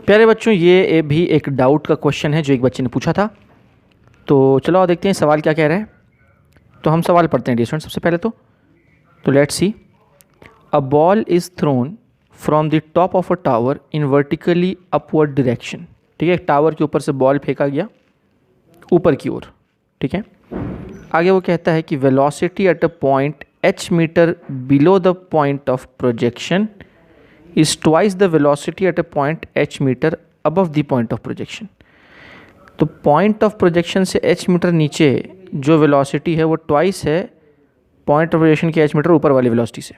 प्यारे बच्चों, ये भी एक डाउट का क्वेश्चन है जो एक बच्चे ने पूछा था। तो चलो आओ देखते हैं सवाल क्या कह रहा है। तो हम सवाल पढ़ते हैं डियर स्टूडेंट सबसे पहले तो let's see. A ball is thrown from the top of a tower in vertically upward direction. ठीक है, टावर के ऊपर से बॉल फेंका गया ऊपर की ओर। ठीक है, आगे वो कहता है कि velocity at a point h metre below the point of projection is twice the velocity at a point h metre above the point of projection। तो पॉइंट ऑफ प्रोजेक्शन से h मीटर नीचे जो वेलोसिटी है वो twice है point of projection के h metre ऊपर वाली वेलोसिटी से।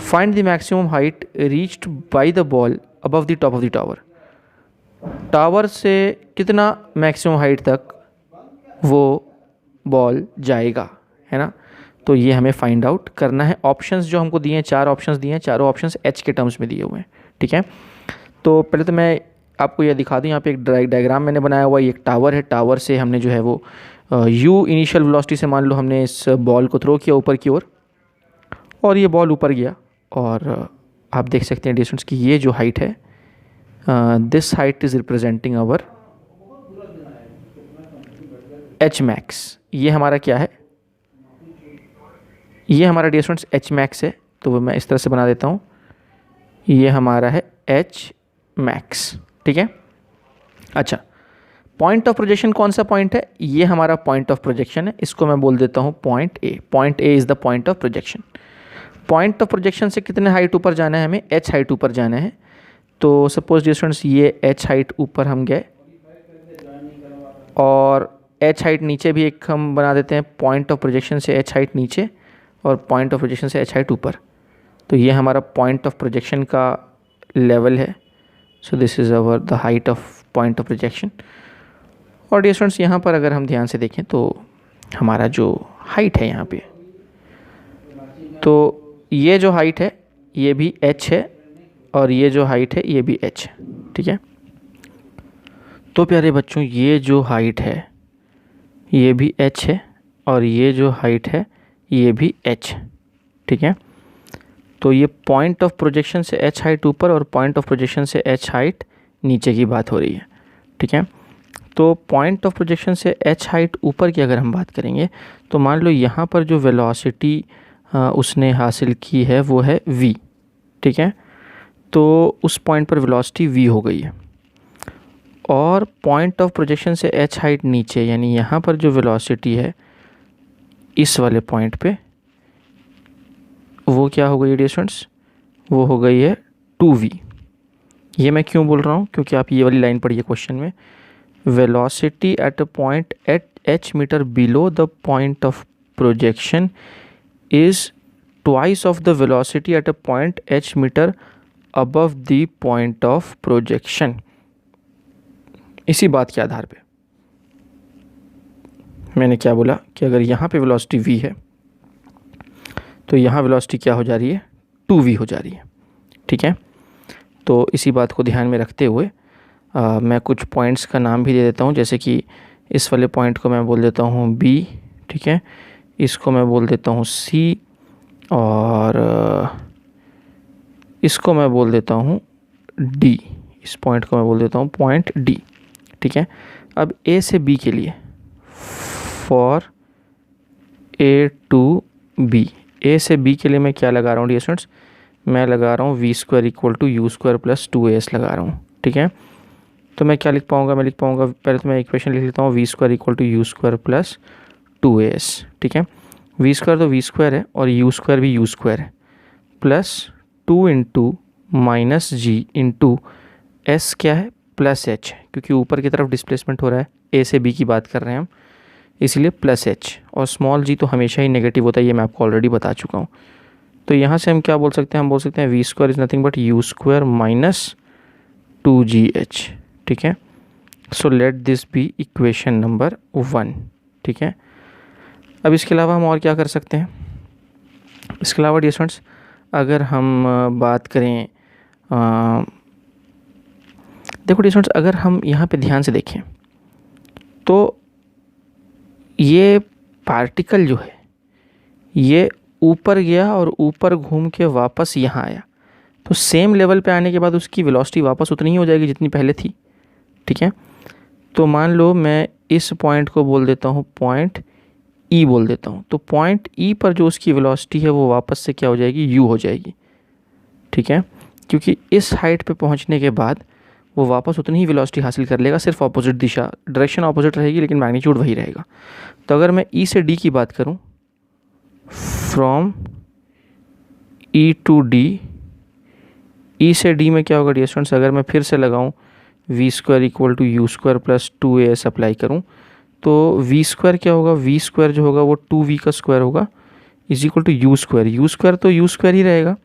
Find the maximum height reached by the ball above the top of the tower. Tower से कितना मैक्सिमम हाइट तक वो बॉल जाएगा, है ना। तो ये हमें फाइंड आउट करना है। ऑप्शंस जो हमको दिए हैं, 4 ऑप्शंस दिए हैं, चारों ऑप्शंस एच के टर्म्स में दिए हुए हैं। ठीक है, तो पहले तो मैं आपको यह दिखा दूं, यहाँ पे एक डायग्राम मैंने बनाया हुआ है। एक टावर है, टावर से हमने जो है वो यू इनिशियल वेलोसिटी से मान लो हमने इस बॉल को थ्रो किया ऊपर की ओर और ये बॉल ऊपर गया। और आप देख सकते हैं डिस्टेंस की ये जो हाइट है, this height is representing our h max. ये हमारा क्या है, ये हमारा डियर स्टूडेंट्स एच मैक्स है। तो वो मैं इस तरह से बना देता हूँ, ये हमारा है एच मैक्स। ठीक है, अच्छा पॉइंट ऑफ प्रोजेक्शन कौन सा पॉइंट है, ये हमारा पॉइंट ऑफ प्रोजेक्शन है। इसको मैं बोल देता हूँ point A. Point A is the point of projection. Point of projection से कितने हाइट ऊपर जाना है, हमें एच हाइट ऊपर जाना है। तो सपोज डियर स्टूडेंट्स ये एच हाइट ऊपर हम गए और एच हाइट नीचे भी एक हम बना देते हैं। पॉइंट ऑफ प्रोजेक्शन से एच हाइट नीचे और पॉइंट ऑफ प्रोजेक्शन से एच हाइट ऊपर। तो ये हमारा पॉइंट ऑफ प्रोजेक्शन का लेवल है। So this is our the height of point of projection. और डियर स्टूडेंट्स यहाँ पर अगर हम ध्यान से देखें तो हमारा जो हाइट है यहाँ पे, तो ये जो हाइट है ये भी h है और ये जो हाइट है ये भी h है। ठीक है, तो प्यारे बच्चों ये जो हाइट है ये भी h है और ये जो हाइट है ये भी h। ठीक है, तो ये पॉइंट ऑफ प्रोजेक्शन से h हाइट ऊपर और पॉइंट ऑफ प्रोजेक्शन से h हाइट नीचे की बात हो रही है। ठीक है, तो पॉइंट ऑफ प्रोजेक्शन से h हाइट ऊपर की अगर हम बात करेंगे तो मान लो यहाँ पर जो वेलोसिटी उसने हासिल की है वो है v। ठीक है, तो उस पॉइंट पर वेलोसिटी v हो गई है और पॉइंट ऑफ प्रोजेक्शन से h हाइट नीचे यानी यहाँ पर जो वेलोसिटी है इस वाले पॉइंट पे वो क्या हो गई है डियर स्टूडेंट्स, वो हो गई है 2v। ये मैं क्यों बोल रहा हूँ, क्योंकि आप ये वाली लाइन पढ़िए क्वेश्चन में, velocity at a point at h metre below the point of projection is twice of the velocity at a point h metre above the point of projection. इसी बात के आधार पे मैंने क्या बोला कि अगर यहाँ पे वेलोसिटी v है तो यहाँ वेलोसिटी क्या हो जा रही है, 2v हो जा रही है। ठीक है, तो इसी बात को ध्यान में रखते हुए मैं कुछ पॉइंट्स का नाम भी दे देता हूँ। जैसे कि इस वाले पॉइंट को मैं बोल देता हूँ b। ठीक है, इसको मैं बोल देता हूँ c और इसको मैं बोल देता हूँ d। इस पॉइंट को मैं बोल देता हूँ पॉइंट d। ठीक है, अब a से b के लिए for a to b, a से b के लिए मैं क्या लगा रहा हूँ डियर स्टूडेंट्स, मैं लगा रहा हूँ v² equal to u² plus 2as लगा रहा हूँ। ठीक है, तो मैं क्या लिख पाऊँगा, मैं लिख पाऊँगा पहले तो मैं इक्वेशन लिख लेता हूँ v² equal to u² plus 2as। ठीक है, v² तो v² है और u² भी u² है प्लस 2 इंटू माइनस जी इंटू एस क्या है प्लस h, क्योंकि ऊपर की तरफ डिस्प्लेसमेंट हो रहा है, a से b की बात कर रहे हैं हम, इसीलिए प्लस h। और स्मॉल g तो हमेशा ही नेगेटिव होता है, ये मैं आपको ऑलरेडी बता चुका हूँ। तो यहाँ से हम क्या बोल सकते हैं, हम बोल सकते हैं v² is nothing but u² minus 2gh। ठीक है, so let this be equation number 1। ठीक है, अब इसके अलावा हम और क्या कर सकते हैं, इसके अलावा डियर स्टूडेंट्स अगर हम बात करें देखो डियर स्टूडेंट्स, अगर हम यहाँ पे ध्यान से देखें तो ये पार्टिकल जो है ये ऊपर गया और ऊपर घूम के वापस यहाँ आया। तो सेम लेवल पे आने के बाद उसकी वेलोसिटी वापस उतनी ही हो जाएगी जितनी पहले थी, ठीक है। तो मान लो मैं इस पॉइंट को बोल देता हूँ पॉइंट ई बोल देता हूँ, तो पॉइंट ई पर जो उसकी वेलोसिटी है वो वापस से क्या हो जाएगी, यू हो जाएगी, ठीक है। क्योंकि इस हाइट पे पहुँचने के बाद वो वापस उतनी ही वेलोसिटी हासिल कर लेगा, सिर्फ ऑपोजिट दिशा, डायरेक्शन ऑपोजिट रहेगी लेकिन मैग्नीट्यूड वही रहेगा। तो अगर मैं ई से डी की बात करूँ, फ्रॉम ई टू डी, ई से डी में क्या होगा डियर स्टूडेंट्स, अगर मैं फिर से लगाऊँ v square equal to u square plus 2as apply करूँ, तो वी स्क्वायर क्या होगा, वी स्क्वायर जो होगा वो 2v का स्क्वायर होगा is equal to u square तो यू स्क्वायर ही रहेगा।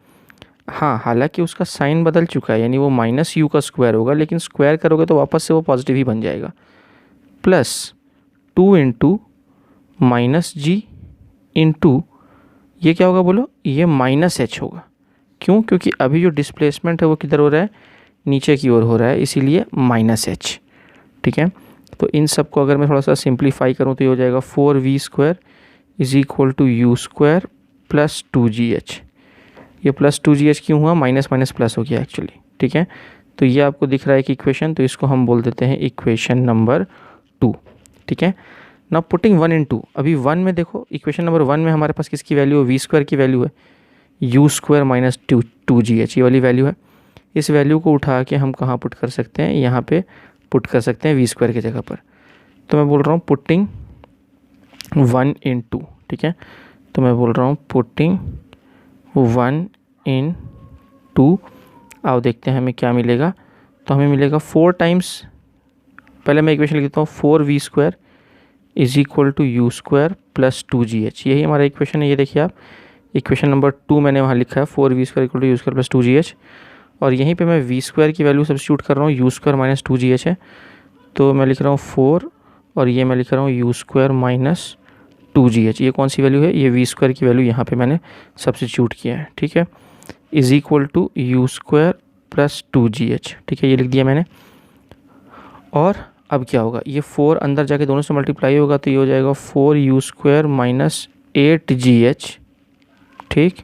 हाँ, हालांकि उसका साइन बदल चुका है, यानी वो माइनस यू का स्क्वायर होगा, लेकिन स्क्वायर करोगे तो वापस से वो पॉजिटिव ही बन जाएगा, प्लस 2 इंटू माइनस जी इंटू ये क्या होगा बोलो, ये माइनस एच होगा। क्यों? क्योंकि अभी जो डिस्प्लेसमेंट है वो किधर हो रहा है, नीचे की ओर हो रहा है, इसीलिए माइनस एच, ठीक है। तो इन सब को अगर मैं थोड़ा सा सिंप्लीफाई करूँ तो ये हो जाएगा 4v square is equal to u square plus 2gh। ये प्लस 2gh क्यों हुआ, माइनस माइनस प्लस हो गया एक्चुअली, ठीक है। तो ये आपको दिख रहा है कि इक्वेशन, तो इसको हम बोल देते हैं इक्वेशन नंबर 2, ठीक है। ना पुटिंग 1 इन 2, अभी 1 में देखो, इक्वेशन नंबर 1 में हमारे पास किसकी वैल्यू है, वी स्क्वायर की वैल्यू है, यू स्क्वायर माइनस 2gh ये वाली वैल्यू है। इस वैल्यू को उठा के हम कहाँ पुट कर सकते हैं, यहाँ पे पुट कर सकते हैं वी स्क्वायर की जगह पर। तो मैं बोल रहा हूँ पुटिंग 1 इन 2, ठीक है। तो मैं बोल रहा हूँ पुटिंग 1 इन 2, आओ देखते हैं हमें क्या मिलेगा। तो हमें मिलेगा 4 टाइम्स, पहले मैं इक्वेशन लिख देता हूँ, 4v square is equal to u square plus 2gh, यही हमारा इक्वेशन है। ये देखिए आप, इक्वेशन नंबर 2 मैंने वहाँ लिखा है 4v square equal to u square plus 2gh, और यहीं पे मैं वी स्क्वायर की वैल्यू सब्स्टिट्यूट कर रहा हूँ, यू स्क्वायर माइनस 2gh है, तो मैं लिख रहा हूँ 4 और ये मैं लिख रहा हूँ यू स्क्वायर माइनस 2gh। ये कौन सी वैल्यू है, ये वी स्क्वायर की वैल्यू यहाँ पे मैंने सब्स्टिट्यूट किया है, ठीक है। Is equal to u square plus 2gh, ठीक है, ये लिख दिया मैंने। और अब क्या होगा, ये 4 अंदर जाके दोनों से मल्टीप्लाई होगा, तो ये हो जाएगा 4u स्क्वायर माइनस 8gh, ठीक,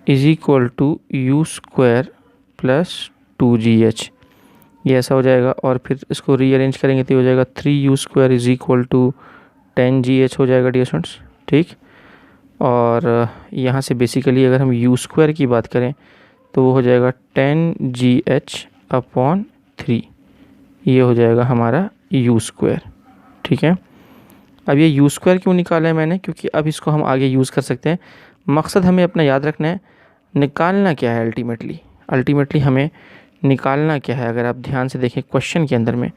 is equal to u square plus 2gh, ये ऐसा हो जाएगा। और फिर इसको रीअरेंज करेंगे तो हो जाएगा 3u square is equal to 10gh हो जाएगा डियर स्टूडेंट्स, ठीक। और यहाँ से बेसिकली अगर हम u स्क्वायर की बात करें तो वो हो जाएगा 10gh अपॉन 3, ये हो जाएगा हमारा u स्क्वायर, ठीक है। अब ये u स्क्वायर क्यों निकाला है मैंने, क्योंकि अब इसको हम आगे यूज़ कर सकते हैं। मकसद हमें अपना याद रखना है, निकालना क्या है अल्टीमेटली हमें निकालना क्या है। अगर आप ध्यान से देखें क्वेश्चन के अंदर में,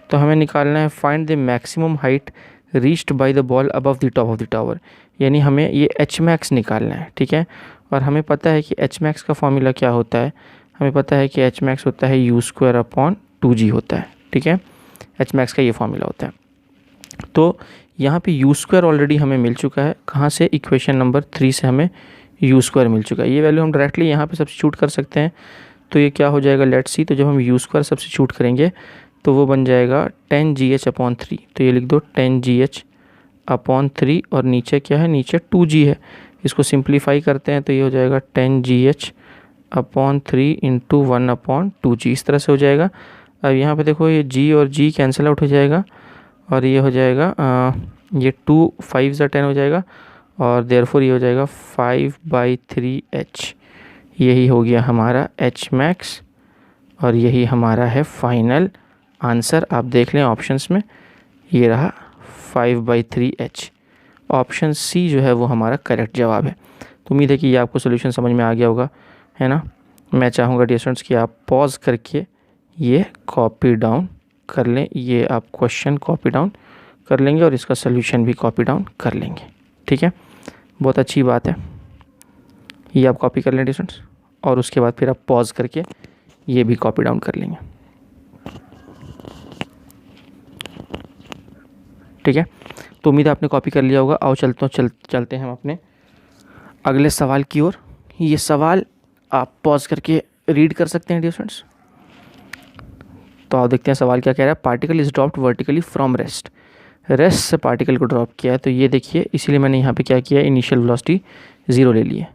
तो हमें निकालना है find the maximum height reached by the ball above the top of the tower, यानी हमें ये एच मैक्स निकालना है, ठीक है। और हमें पता है कि एच मैक्स का फॉर्मूला क्या होता है, हमें पता है कि एच मैक्स होता है यू स्क्वायर अपॉन 2g होता है, ठीक है। एच मैक्स का ये फॉर्मूला होता है। तो यहाँ पे यू स्क्वायर ऑलरेडी हमें मिल चुका है, कहाँ से, इक्वेशन नंबर 3 से हमें यू स्क्वायर मिल चुका है। ये वैल्यू हम डायरेक्टली यहाँ पे सब्स्टिट्यूट कर सकते हैं, तो ये क्या हो जाएगा, लेट्स सी। तो जब हम यू स्क्वायर सब्स्टिट्यूट करेंगे तो वो बन जाएगा 10gh अपॉन 3, तो ये लिख दो 10gh अपॉन 3, और नीचे क्या है, नीचे 2g है, इसको सिंप्लीफाई करते हैं तो ये हो जाएगा 10gh upon 3 into 1 upon 2g, इस तरह से हो जाएगा। अब यहाँ पे देखो ये g और g कैंसिल आउट हो जाएगा, और ये हो जाएगा ये 2 5 ज़ा 10 हो जाएगा, और देयरफॉर ये हो जाएगा 5/3h, यही हो गया हमारा एच मैक्स, और यही हमारा है फाइनल आंसर। आप देख लें ऑप्शंस में, ये रहा 5/3h, ऑप्शन सी जो है वो हमारा करेक्ट जवाब है। तो उम्मीद है कि ये आपको सोल्यूशन समझ में आ गया होगा, है ना। मैं चाहूँगा डियर स्टूडेंट्स कि आप पॉज करके ये कॉपी डाउन कर लें, ये आप क्वेश्चन कॉपी डाउन कर लेंगे और इसका सोल्यूशन भी कॉपी डाउन कर लेंगे, ठीक है। बहुत अच्छी बात है, ये आप कॉपी कर लें डियर स्टूडेंट्स, और उसके बाद फिर आप पॉज करके ये भी कॉपी डाउन कर लेंगे, ठीक है। तो उम्मीद है आपने कॉपी कर लिया होगा। आओ चलते हैं हम अपने अगले सवाल की ओर। ये सवाल आप पॉज करके रीड कर सकते हैं डियर स्टूडेंट्स। तो आप देखते हैं सवाल क्या कह रहा है, particle is dropped vertically from rest से पार्टिकल को ड्रॉप किया है। तो ये देखिए, इसीलिए मैंने यहाँ पे क्या किया है, इनिशियल वेलोसिटी 0 ले ली है।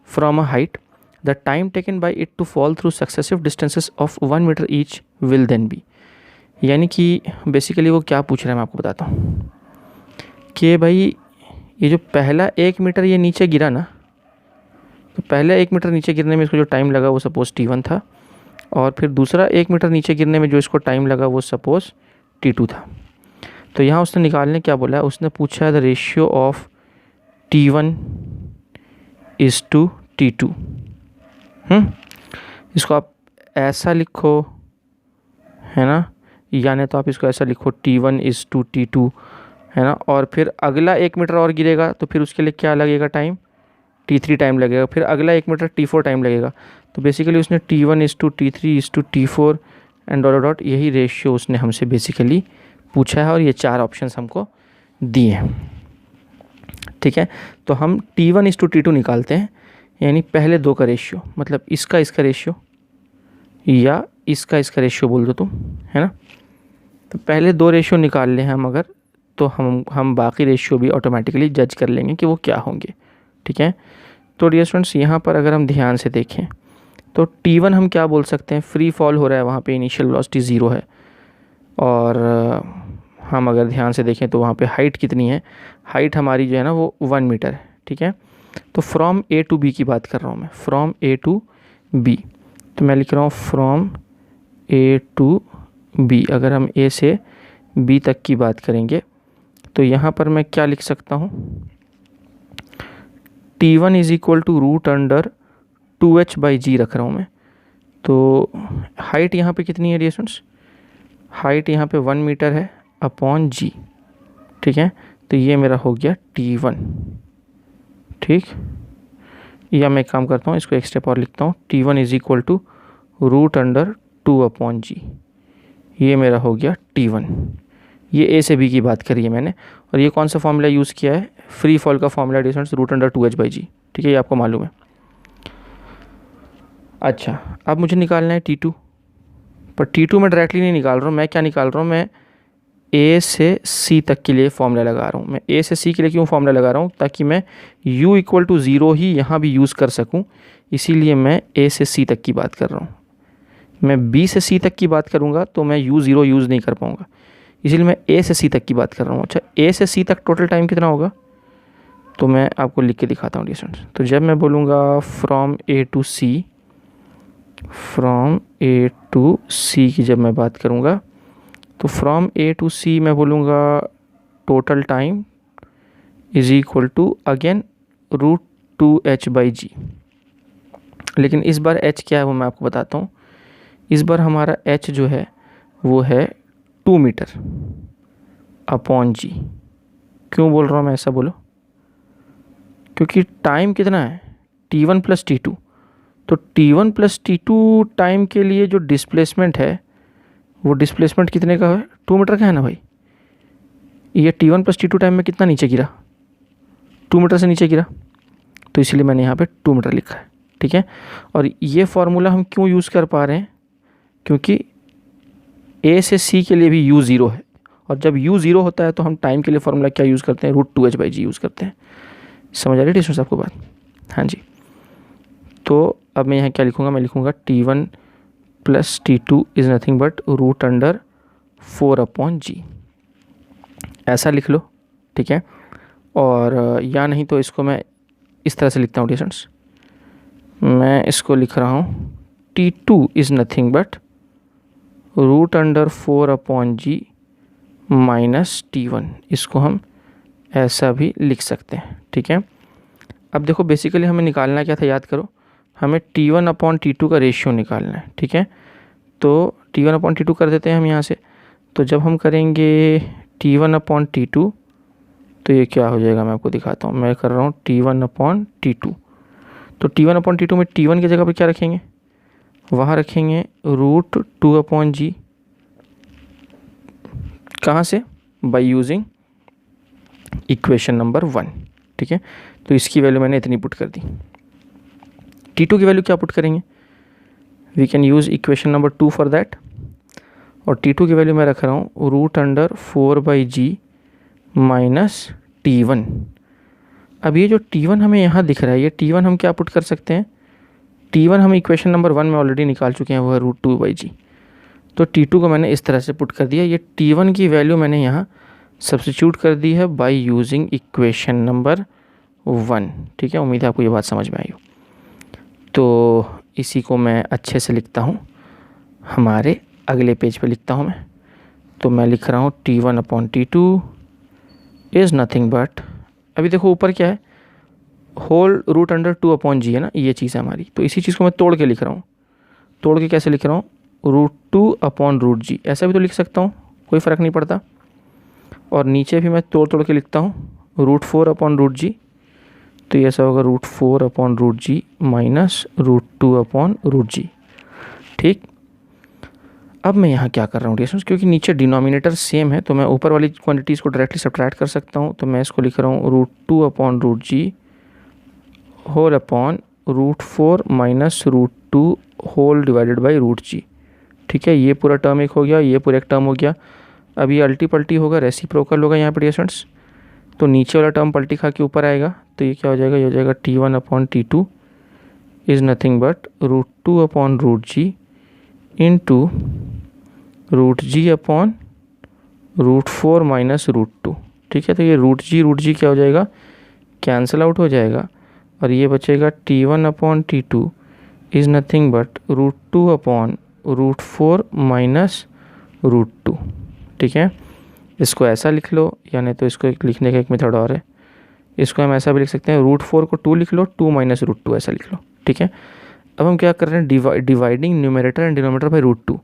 From a height the time taken by it to fall through successive distances of 1 metre each will then be. यानी कि बेसिकली वो क्या पूछ रहा है मैं आपको बताता हूँ कि भाई ये जो पहला 1 मीटर ये नीचे गिरा ना, तो पहले 1 मीटर नीचे गिरने में इसको जो टाइम लगा वो सपोज़ t1 था, और फिर दूसरा 1 मीटर नीचे गिरने में जो इसको टाइम लगा वो सपोज़ t2 था। तो यहाँ उसने निकालने क्या बोला है, उसने पूछा है the ratio of t1 is to t2। इसको आप ऐसा लिखो, है ना, यानी तो आप इसको ऐसा लिखो t1 इज़ टू t2, है ना, और फिर अगला 1 मीटर और गिरेगा तो फिर उसके लिए क्या लगेगा टाइम, t3 टाइम लगेगा, फिर अगला 1 मीटर t4 टाइम लगेगा। तो बेसिकली उसने t1 is to t3 is to t4 and dot dot यही रेशियो उसने हमसे बेसिकली पूछा है, और ये 4 ऑप्शंस हमको दिए हैं। ठीक है, तो हम t1 इज़ टू t2 निकालते हैं, यानी पहले 2 का रेशियो, मतलब इसका रेशियो या इसका रेशियो बोल दो तुम, है ना। तो पहले 2 रेशियो निकाल लें हम अगर, तो हम बाकी रेशियो भी ऑटोमेटिकली जज कर लेंगे कि वो क्या होंगे। ठीक है, तो डियर स्टूडेंट्स यहाँ पर अगर हम ध्यान से देखें तो t1 हम क्या बोल सकते हैं, फ्री फॉल हो रहा है, वहाँ पे इनिशियल वेलोसिटी 0 है, और हम अगर ध्यान से देखें तो वहाँ पे हाइट कितनी है, हाइट हमारी जो है ना वो 1 मीटर है। ठीक है, तो फ्रॉम ए टू बी की बात कर रहा हूँ मैं, फ्रॉम ए टू बी, तो मैं लिख रहा हूँ फ्रॉम ए टू बी। अगर हम ए से बी तक की बात करेंगे तो यहाँ पर मैं क्या लिख सकता हूँ, t1 is equal to root under 2h by G रख रहा हूँ मैं। तो हाइट यहाँ पे कितनी है डियर स्टूडेंट्स, हाइट यहाँ पे 1 मीटर है अपॉन जी। ठीक है, तो ये मेरा हो गया t1। ठीक, या मैं एक काम करता हूँ, इसको एक स्टेप और लिखता हूँ, t1 is equal to root under 2 upon G, ये मेरा हो गया t1। ये ए से बी की बात करी है मैंने, और ये कौन सा फॉर्मूला यूज़ किया है, फ्री फॉल का formula distance root under 2h by G. ठीक है, ये आपको मालूम है। अच्छा, अब मुझे निकालना है t2, पर t2 मैं डायरेक्टली नहीं निकाल रहा हूँ, मैं क्या निकाल रहा हूँ, मैं ए से सी तक के लिए फॉर्मूला लगा रहा हूँ। मैं ए से सी के लिए क्यों फॉर्मूला लगा रहा हूँ, ताकि मैं u इक्वल टू 0 ही यहाँ भी यूज़ कर सकूँ, इसीलिए मैं ए से सी तक की बात कर रहा हूँ। मैं बी से सी तक की बात करूँगा तो मैं u0 यूज़ नहीं कर पाऊँगा, इसीलिए मैं ए से सी तक की बात कर रहा हूँ। अच्छा, ए से सी तक टोटल टाइम कितना होगा, तो मैं आपको लिख के दिखाता हूँ डिस्टेंस। तो जब मैं बोलूँगा from A to C, from A to C की जब मैं बात करूँगा, तो फ्रॉम ए टू सी मैं बोलूँगा total time is equal to again root 2h by G. लेकिन इस बार h क्या है वो मैं आपको बताता हूँ। इस बार हमारा h जो है वो है 2 मीटर अपॉन जी। क्यों बोल रहा हूँ मैं ऐसा, बोलो, क्योंकि टाइम कितना है t1 प्लस t2, तो t1 प्लस t2 टाइम के लिए जो डिस्प्लेसमेंट है वो डिस्प्लेसमेंट कितने का है, 2 मीटर का है ना भाई। ये t1 प्लस t2 टाइम में कितना नीचे गिरा, 2 मीटर से नीचे गिरा, तो इसलिए मैंने यहाँ पे 2 मीटर लिखा है। ठीक है, और ये फार्मूला हम क्यों यूज़ कर पा रहे हैं, क्योंकि ए से सी के लिए भी u0 है, और जब u0 होता है तो हम टाइम के लिए फार्मूला क्या यूज़ करते हैं, root 2h by ji use करते हैं। समझ आ रही है डिस्टेंस आपको बात, हाँ जी। तो अब मैं यहाँ क्या लिखूँगा, मैं लिखूँगा t1 plus t2 is nothing but root under 4 upon G, ऐसा लिख लो। ठीक है, और या नहीं तो इसको मैं इस तरह से लिखता हूँ डिस्टेंस, मैं इसको लिख रहा हूँ t2 is nothing but root under 4 upon g minus t1, इसको हम ऐसा भी लिख सकते हैं। ठीक है, अब देखो बेसिकली हमें निकालना क्या था, याद करो, हमें t1 अपॉन t2 का रेशियो निकालना है। ठीक है, तो t1 अपॉन t2 कर देते हैं हम यहाँ से। तो जब हम करेंगे t1 अपॉन t2 तो ये क्या हो जाएगा, मैं आपको दिखाता हूँ। मैं कर रहा हूँ t1 अपॉन t2, तो t1 अपॉन t2 में t1 की जगह पर क्या रखेंगे, वहाँ रखेंगे रूट 2 अपॉन जी। कहाँ से, बाय यूजिंग इक्वेशन नंबर 1। ठीक है, तो इसकी वैल्यू मैंने इतनी पुट कर दी। t2 की वैल्यू क्या पुट करेंगे, we can use equation number 2 for that, और t2 की वैल्यू मैं रख रहा हूँ root under 4 by g minus t1। अब ये जो t1 हमें यहाँ दिख रहा है, ये t1 हम क्या पुट कर सकते हैं, T1 हम इक्वेशन नंबर 1 में ऑलरेडी निकाल चुके हैं, वो है √2/g। तो T2 को मैंने इस तरह से पुट कर दिया। ये T1 की वैल्यू मैंने यहाँ सब्स्टिट्यूट कर दी है बाय यूजिंग इक्वेशन नंबर 1। ठीक है, उम्मीद है आपको ये बात समझ में आई हो। तो इसी को मैं अच्छे से लिखता हूँ, हमारे अगले पेज पे लिखता हूँ मैं। तो मैं लिख रहा हूँ T1/T2 इज़ नथिंग बट, अभी देखो ऊपर क्या है, होल √2/g है ना, ये चीज़ है हमारी। तो इसी चीज़ को मैं तोड़ के लिख रहा हूँ। तोड़ के कैसे लिख रहा हूँ, √2/√g, ऐसा भी तो लिख सकता हूँ, कोई फ़र्क नहीं पड़ता। और नीचे भी मैं तोड़ के लिखता हूँ √4/√g। तो ये ऐसा होगा √4/√g माइनस √2/√g। ठीक, अब मैं यहाँ क्या कर रहा हूँ डिस्टेंस, क्योंकि नीचे डिनोमिनेटर सेम है तो मैं ऊपर वाली क्वांटिटीज़ को डायरेक्टली सब्ट्रैक्ट कर सकता हूँ। तो मैं इसको लिख रहा हूँ √2/√g whole upon √4 minus √2 whole divided by √g। ठीक है, ये पूरा टर्म एक हो गया, ये पूरा एक टर्म हो गया। अब ये अल्टी पल्टी होगा, रेसिप्रोकल होगा यहाँ पर डिस्टेंस। तो नीचे वाला टर्म पल्टी खा के ऊपर आएगा, तो ये क्या हो जाएगा, ये हो जाएगा T1/T2 is nothing but √2/√g into √g/√4 minus √2। ठीक है, तो ये √g क्या हो जाएगा, कैंसिल आउट हो जाएगा, और ये बचेगा T1/T2 is nothing but √2/√4 minus √2। ठीक है, इसको ऐसा लिख लो, यानी तो इसको लिखने का एक मेथड और है, इसको हम ऐसा भी लिख सकते हैं, √4 को 2 लिख लो, 2 माइनस √2 ऐसा लिख लो। ठीक है, अब हम क्या कर रहे हैं, dividing numerator and denominator by √2,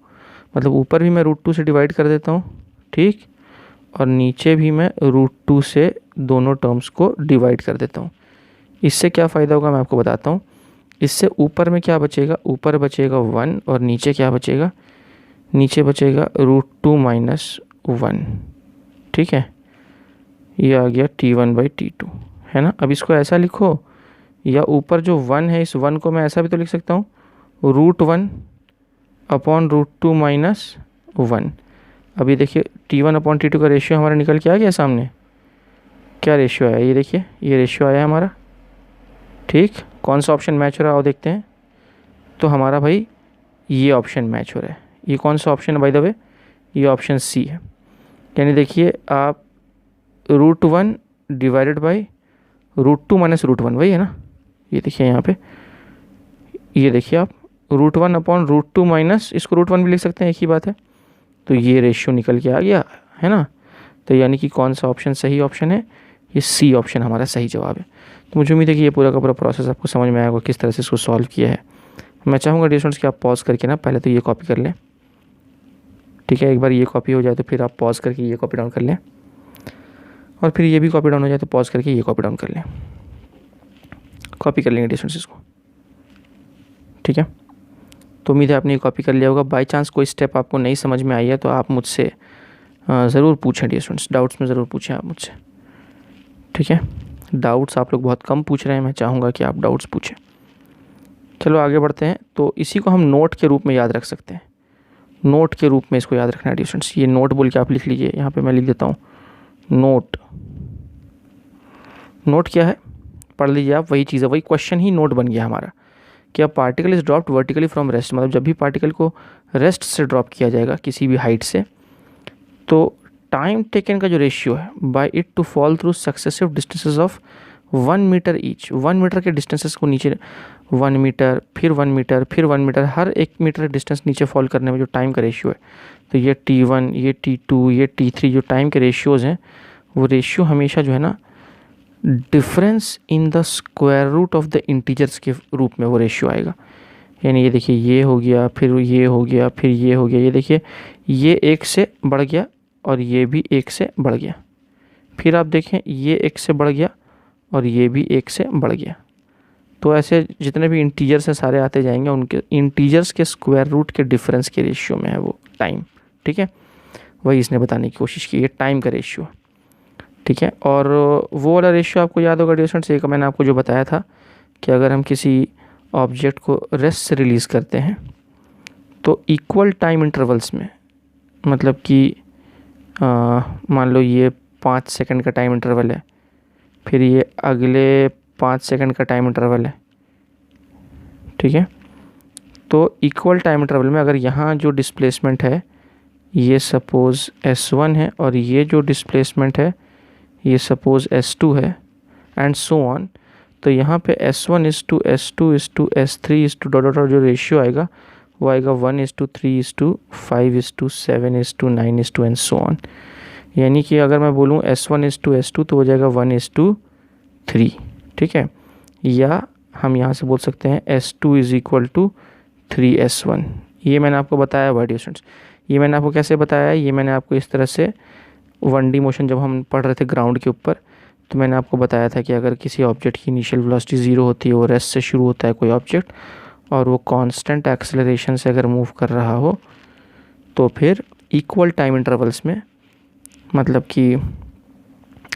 मतलब ऊपर भी मैं √2 से डिवाइड कर देता हूँ। ठीक, और नीचे भी मैं √2 से दोनों टर्म्स को डिवाइड कर देता हूँ। इससे क्या फ़ायदा होगा मैं आपको बताता हूँ। इससे ऊपर में क्या बचेगा, ऊपर बचेगा 1, और नीचे क्या बचेगा, नीचे बचेगा √2 माइनस 1। ठीक है, ये आ गया T1/T2 है ना। अब इसको ऐसा लिखो, या ऊपर जो 1 है, इस 1 को मैं ऐसा भी तो लिख सकता हूँ, √1/√2 माइनस 1। अभी देखिए T1/T2 का रेशियो हमारा निकल के आ गया सामने। क्या रेशियो आया, ये देखिए, ये रेशियो आया हमारा। ठीक, कौन सा ऑप्शन मैच हो रहा है आओ देखते हैं। तो हमारा भाई ये ऑप्शन मैच हो रहा है। ये कौन सा ऑप्शन है बाय द वे, ये ऑप्शन सी है। यानी देखिए आप √1 डिवाइडेड बाई √2 माइनस √1, वही है ना। ये देखिए यहाँ पे, ये देखिए आप √1/√2 माइनस, इसको √1 भी लिख सकते हैं, एक ही बात है। तो ये रेशियो निकल के आ गया है ना। तो यानी कि कौन सा ऑप्शन सही ऑप्शन है, ये सी ऑप्शन हमारा सही जवाब है। तो मुझे उम्मीद है कि ये पूरा का पूरा प्रोसेस आपको समझ में आएगा, किस तरह से इसको सॉल्व किया है। मैं चाहूँगा डियर स्टूडेंट्स कि आप पॉज करके ना पहले तो ये कॉपी कर लें। ठीक है, एक बार ये कॉपी हो जाए तो फिर आप पॉज करके ये कॉपी डाउन कर लें, और फिर ये भी कॉपी डाउन हो जाए तो पॉज करके ये कॉपी डाउन कर लें। कॉपी कर लेंगे डियर स्टूडेंट्स इसको। ठीक है, तो उम्मीद है आपने ये कॉपी कर लिया होगा। बाय चांस कोई स्टेप आपको नहीं समझ में आई है तो आप मुझसे ज़रूर पूछें डियर स्टूडेंट्स, डाउट्स में ज़रूर पूछें आप मुझसे। ठीक है, डाउट्स आप लोग बहुत कम पूछ रहे हैं, मैं चाहूँगा कि आप डाउट्स पूछें। चलो आगे बढ़ते हैं। तो इसी को हम नोट के रूप में याद रख सकते हैं, नोट के रूप में इसको याद रखना है डियर स्टूडेंट्स। ये नोट बोल के आप लिख लीजिए, यहाँ पे मैं लिख देता हूँ नोट। नोट क्या है, पढ़ लीजिए आप, वही चीज़ है, वही क्वेश्चन ही नोट बन गया हमारा। कि particle is dropped vertically from rest, मतलब जब भी पार्टिकल को रेस्ट से ड्रॉप किया जाएगा किसी भी हाइट से, तो टाइम टेकन का जो रेशियो है by it to fall through successive distances of 1 metre each, 1 metre के डिस्टेंसेस को नीचे 1 मीटर, फिर 1 मीटर, फिर 1 मीटर, हर 1 मीटर डिस्टेंस नीचे फॉल करने में जो टाइम का रेशियो है, तो ये T1, ये T2, ये T3 जो टाइम के रेशियोज़ हैं, वो रेशियो हमेशा जो है ना difference in the square root of the integers के रूप में वो रेशियो आएगा। यानी ये देखिए, ये हो गया, फिर ये हो गया, फिर ये हो गया, ये देखिए ये 1 से बढ़ गया और ये भी 1 से बढ़ गया, फिर आप देखें ये 1 से बढ़ गया और ये भी 1 से बढ़ गया। तो ऐसे जितने भी इंटीजर्स हैं सारे आते जाएंगे, उनके इंटीजर्स के स्क्वायर रूट के डिफरेंस के रेशियो में है वो टाइम। ठीक है, वही इसने बताने की कोशिश की, ये टाइम का रेशियो। ठीक है, और वो वाला रेशियो आपको याद होगा डियर स्टूडेंट्स, एक मैंने आपको जो बताया था कि अगर हम किसी ऑब्जेक्ट को रेस्ट से रिलीज़ करते हैं तो इक्वल टाइम इंटरवल्स में, मतलब कि मान लो ये 5 सेकंड का टाइम इंटरवल है, फिर ये अगले 5 सेकंड का टाइम इंटरवल है। ठीक है, तो इक्वल टाइम इंटरवल में अगर यहाँ जो डिस्प्लेसमेंट है ये सपोज़ S1 है और ये जो डिस्प्लेसमेंट है ये सपोज़ S2 है एंड सो ऑन, तो यहाँ पे S1 is to S2 is to S3 is to dot dot जो रेशियो आएगा वो आएगा 1:3:5:7:9 एंड सो ऑन। यानी कि अगर मैं बोलूँ S1 इज़ टू S2 तो हो जाएगा 1:3, ठीक है। या हम यहाँ से बोल सकते हैं S2 is equal to 3S1। ये मैंने आपको बताया हुआ स्टूडेंट्स। ये मैंने आपको कैसे बताया, ये मैंने आपको इस तरह से 1D मोशन जब हम पढ़ रहे थे ग्राउंड के ऊपर, तो मैंने आपको बताया था कि अगर किसी ऑब्जेक्ट की इनिशियल वेलोसिटी 0 होती है, वो रेस्ट से शुरू होता है कोई ऑब्जेक्ट, और वो कांस्टेंट एक्सेलरेशन से अगर मूव कर रहा हो तो फिर इक्वल टाइम इंटरवल्स में, मतलब कि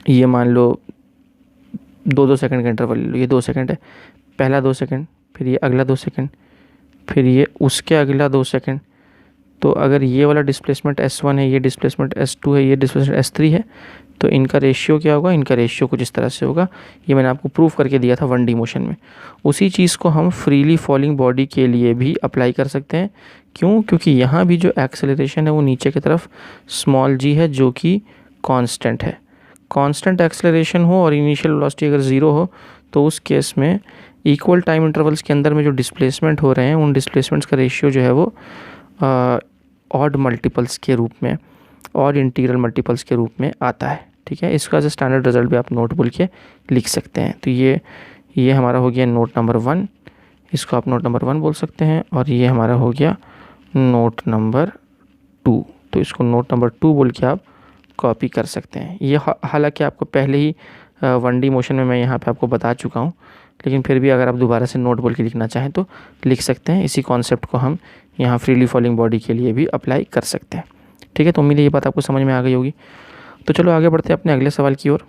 ये मान लो 2-2 सेकंड का इंटरवल ले लो, ये 2 सेकंड है, पहला 2 सेकंड, फिर ये अगला 2 सेकंड, फिर ये उसके अगला 2 सेकंड। तो अगर ये वाला डिस्प्लेसमेंट S1 है, ये डिस्प्लेसमेंट S2 है, ये डिस्प्लेसमेंट S3 है, तो इनका रेशियो क्या होगा, इनका रेशियो कुछ इस तरह से होगा। ये मैंने आपको प्रूफ करके दिया था 1D मोशन में। उसी चीज़ को हम फ्रीली फॉलिंग बॉडी के लिए भी अप्लाई कर सकते हैं। क्यों? क्योंकि यहाँ भी जो एक्सेलरेशन है वो नीचे की तरफ स्मॉल g है जो कि कांस्टेंट है। कांस्टेंट एक्सेलरेशन हो और इनिशियल वेलोसिटी अगर 0 हो तो उस केस में इक्वल टाइम इंटरवल्स के अंदर में जो डिस्प्लेसमेंट हो रहे हैं उन डिस्प्लेसमेंट्स का रेशियो जो है वो ऑड मल्टीपल्स के रूप में, और इंटीग्रल मल्टीपल्स के रूप में आता है, ठीक है। इसका जो स्टैंडर्ड रिजल्ट भी आप नोट बोल के लिख सकते हैं। तो ये हमारा हो गया नोट नंबर 1, इसको आप नोट नंबर 1 बोल सकते हैं, और ये हमारा हो गया नोट नंबर 2। तो इसको नोट नंबर 2 बोल के आप कॉपी कर सकते हैं। ये हालांकि आपको पहले ही 1D मोशन में मैं यहाँ पे आपको बता चुका हूँ, लेकिन फिर भी अगर आप दोबारा से नोट बोल के लिखना चाहें तो लिख सकते हैं। इसी कॉन्सेप्ट को हम यहाँ फ्रीली फॉलिंग बॉडी के लिए भी अप्लाई कर सकते हैं, ठीक है। तो उम्मीद है ये बात आपको समझ में आ गई होगी। तो चलो आगे बढ़ते हैं अपने अगले सवाल की ओर।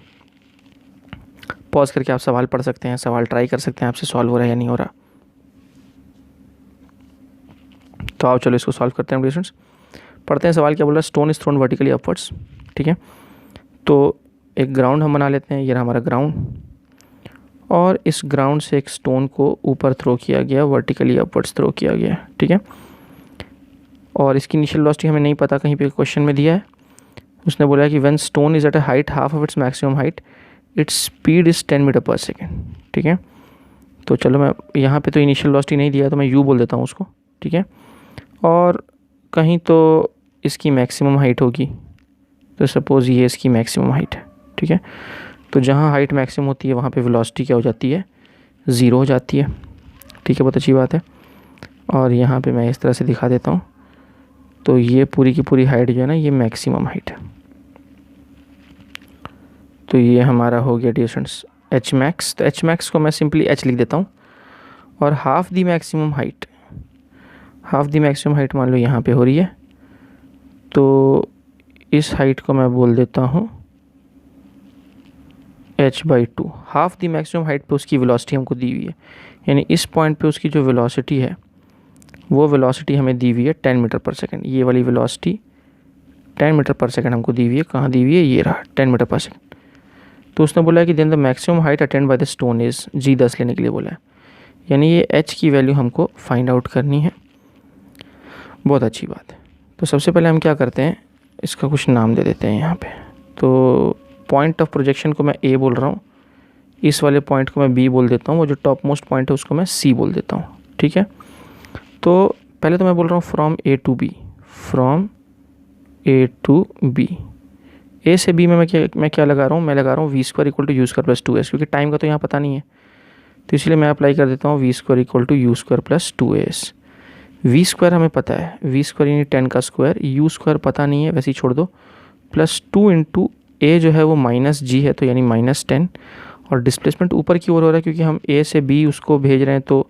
पॉज करके आप सवाल पढ़ सकते हैं, सवाल ट्राई कर सकते हैं आपसे सॉल्व हो रहा है या नहीं हो रहा। तो आओ चलो इसको सॉल्व करते हैं स्टूडेंट्स। पढ़ते हैं सवाल क्या बोल रहा है। Stone is thrown vertically upwards, ठीक है। तो एक ग्राउंड हम बना लेते हैं, ये रहा हमारा ग्राउंड, और इस ग्राउंड से एक स्टोन को ऊपर थ्रो किया गया, वर्टिकली अपवर्ड्स थ्रो किया गया, ठीक है। और इसकी इनिशियल वेलोसिटी हमें नहीं पता, कहीं पे क्वेश्चन में दिया है। उसने बोला है कि when stone is at a height half of its maximum height its speed is 10 metre per second, ठीक है। तो चलो मैं यहाँ पे तो इनिशियल वेलोसिटी नहीं दिया तो मैं यू बोल देता हूँ उसको, ठीक है। और कहीं तो इसकी मैक्सिमम हाइट होगी, तो सपोज़ ये इसकी मैक्सिमम हाइट है, ठीक है। तो जहाँ हाइट मैक्सिमम होती है वहाँ पे वेलोसिटी क्या हो जाती है, 0 हो जाती है, ठीक है। बहुत अच्छी बात है। और यहाँ पे मैं इस तरह से दिखा देता हूँ। तो ये पूरी की पूरी हाइट जो है ना ये मैक्सिमम हाइट है। तो ये हमारा हो गया डियर स्टूडेंट्स एच मैक्स। तो एच मैक्स को मैं सिंपली एच लिख देता हूँ। और half the maximum height, half the maximum height मान लो यहाँ पे हो रही है, तो इस हाइट को मैं बोल देता हूँ h/2। Half the maximum height पे उसकी वेलोसिटी हमको दी हुई है, यानी इस पॉइंट पे उसकी जो वेलोसिटी है वो वेलोसिटी हमें दी हुई है 10 मीटर पर सेकंड। ये वाली वेलोसिटी 10 मीटर पर सेकंड हमको दी हुई है। कहाँ दी हुई है, ये रहा 10 मीटर पर सेकंड। तो उसने बोला है कि then the maximum height attained by the stone is g10 लेने के लिए बोला है, यानी ये h की वैल्यू हमको फाइंड आउट करनी है। बहुत अच्छी बात है। तो सबसे पहले हम क्या करते हैं, इसका कुछ नाम दे देते हैं यहाँ पे। तो पॉइंट ऑफ प्रोजेक्शन को मैं A बोल रहा हूँ, इस वाले पॉइंट को मैं B बोल देता हूँ, वो जो टॉप मोस्ट पॉइंट है उसको मैं C बोल देता हूँ, ठीक है। तो पहले तो मैं बोल रहा हूँ from A to B, from A to B। A से B में मैं क्या लगा रहा हूँ, मैं लगा रहा हूँ v² = u² + 2s, क्योंकि टाइम का तो यहाँ पता नहीं है, तो इसलिए मैं अप्लाई कर देता हूँ v² = u² + 2s। v² हमें पता है, v² यानी 10 का स्क्वायर, u² पता नहीं है वैसे ही छोड़ दो, प्लस 2 × a जो है वो -g है, तो यानी -10। और डिस्प्लेसमेंट ऊपर की ओर हो रहा है क्योंकि हम A से B उसको भेज रहे हैं, तो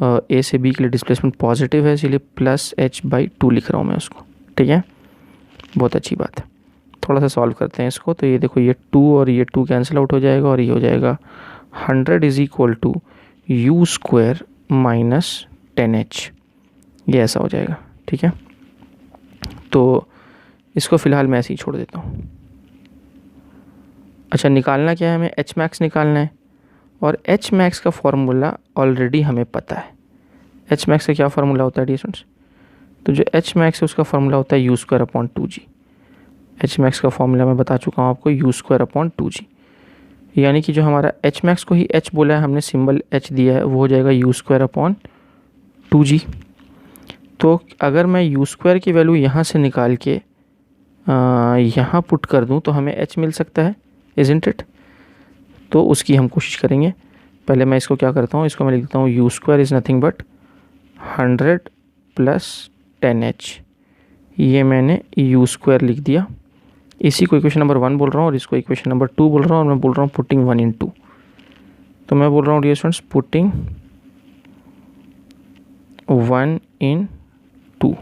A से B के लिए डिस्प्लेसमेंट पॉजिटिव है, इसलिए +h/2 लिख रहा हूँ मैं उसको, ठीक है। बहुत अच्छी बात है। थोड़ा सा सॉल्व करते हैं इसको। तो ये देखो ये 2 और ये 2 कैंसिल आउट हो जाएगा, और ये हो जाएगा 100 = u² - 10h, ये ऐसा हो जाएगा, ठीक है। तो इसको फ़िलहाल मैं ऐसे ही छोड़ देता हूँ। अच्छा, निकालना क्या है हमें, एच मैक्स निकालना है, और एच मैक्स का फॉर्मूला ऑलरेडी हमें पता है। एच मैक्स का क्या फार्मूला होता है डियर स्टूडेंट्स? तो जो एच मैक्स है उसका फार्मूला होता है you square upon 2g। H max का फार्मूला मैं बता चुका हूँ आपको, यू स्क्वायर अपॉन 2g। यानी कि जो हमारा एच मैक्स को ही एच बोला है हमने, सिंबल एच दिया है, वो हो जाएगा यू स्क्वायर अपॉन 2g। तो अगर मैं यू स्क्वायर की वैल्यू यहाँ से निकाल के यहाँ पुट कर दूँ तो हमें एच मिल सकता है, इज़न्ट इट? तो उसकी हम कोशिश करेंगे। पहले मैं इसको क्या करता हूँ, इसको मैं लिख देता हूँ you square is nothing but 100 plus 10h। ये मैंने यू स्क्वायर लिख दिया। इसी को इक्वेशन नंबर 1 बोल रहा हूँ और इसको इक्वेशन नंबर 2 बोल रहा हूँ, और मैं बोल रहा हूँ पुटिंग 1 in 2। तो मैं बोल रहा हूँ डियर स्टूडेंट्स पुटिंग 1 in 2।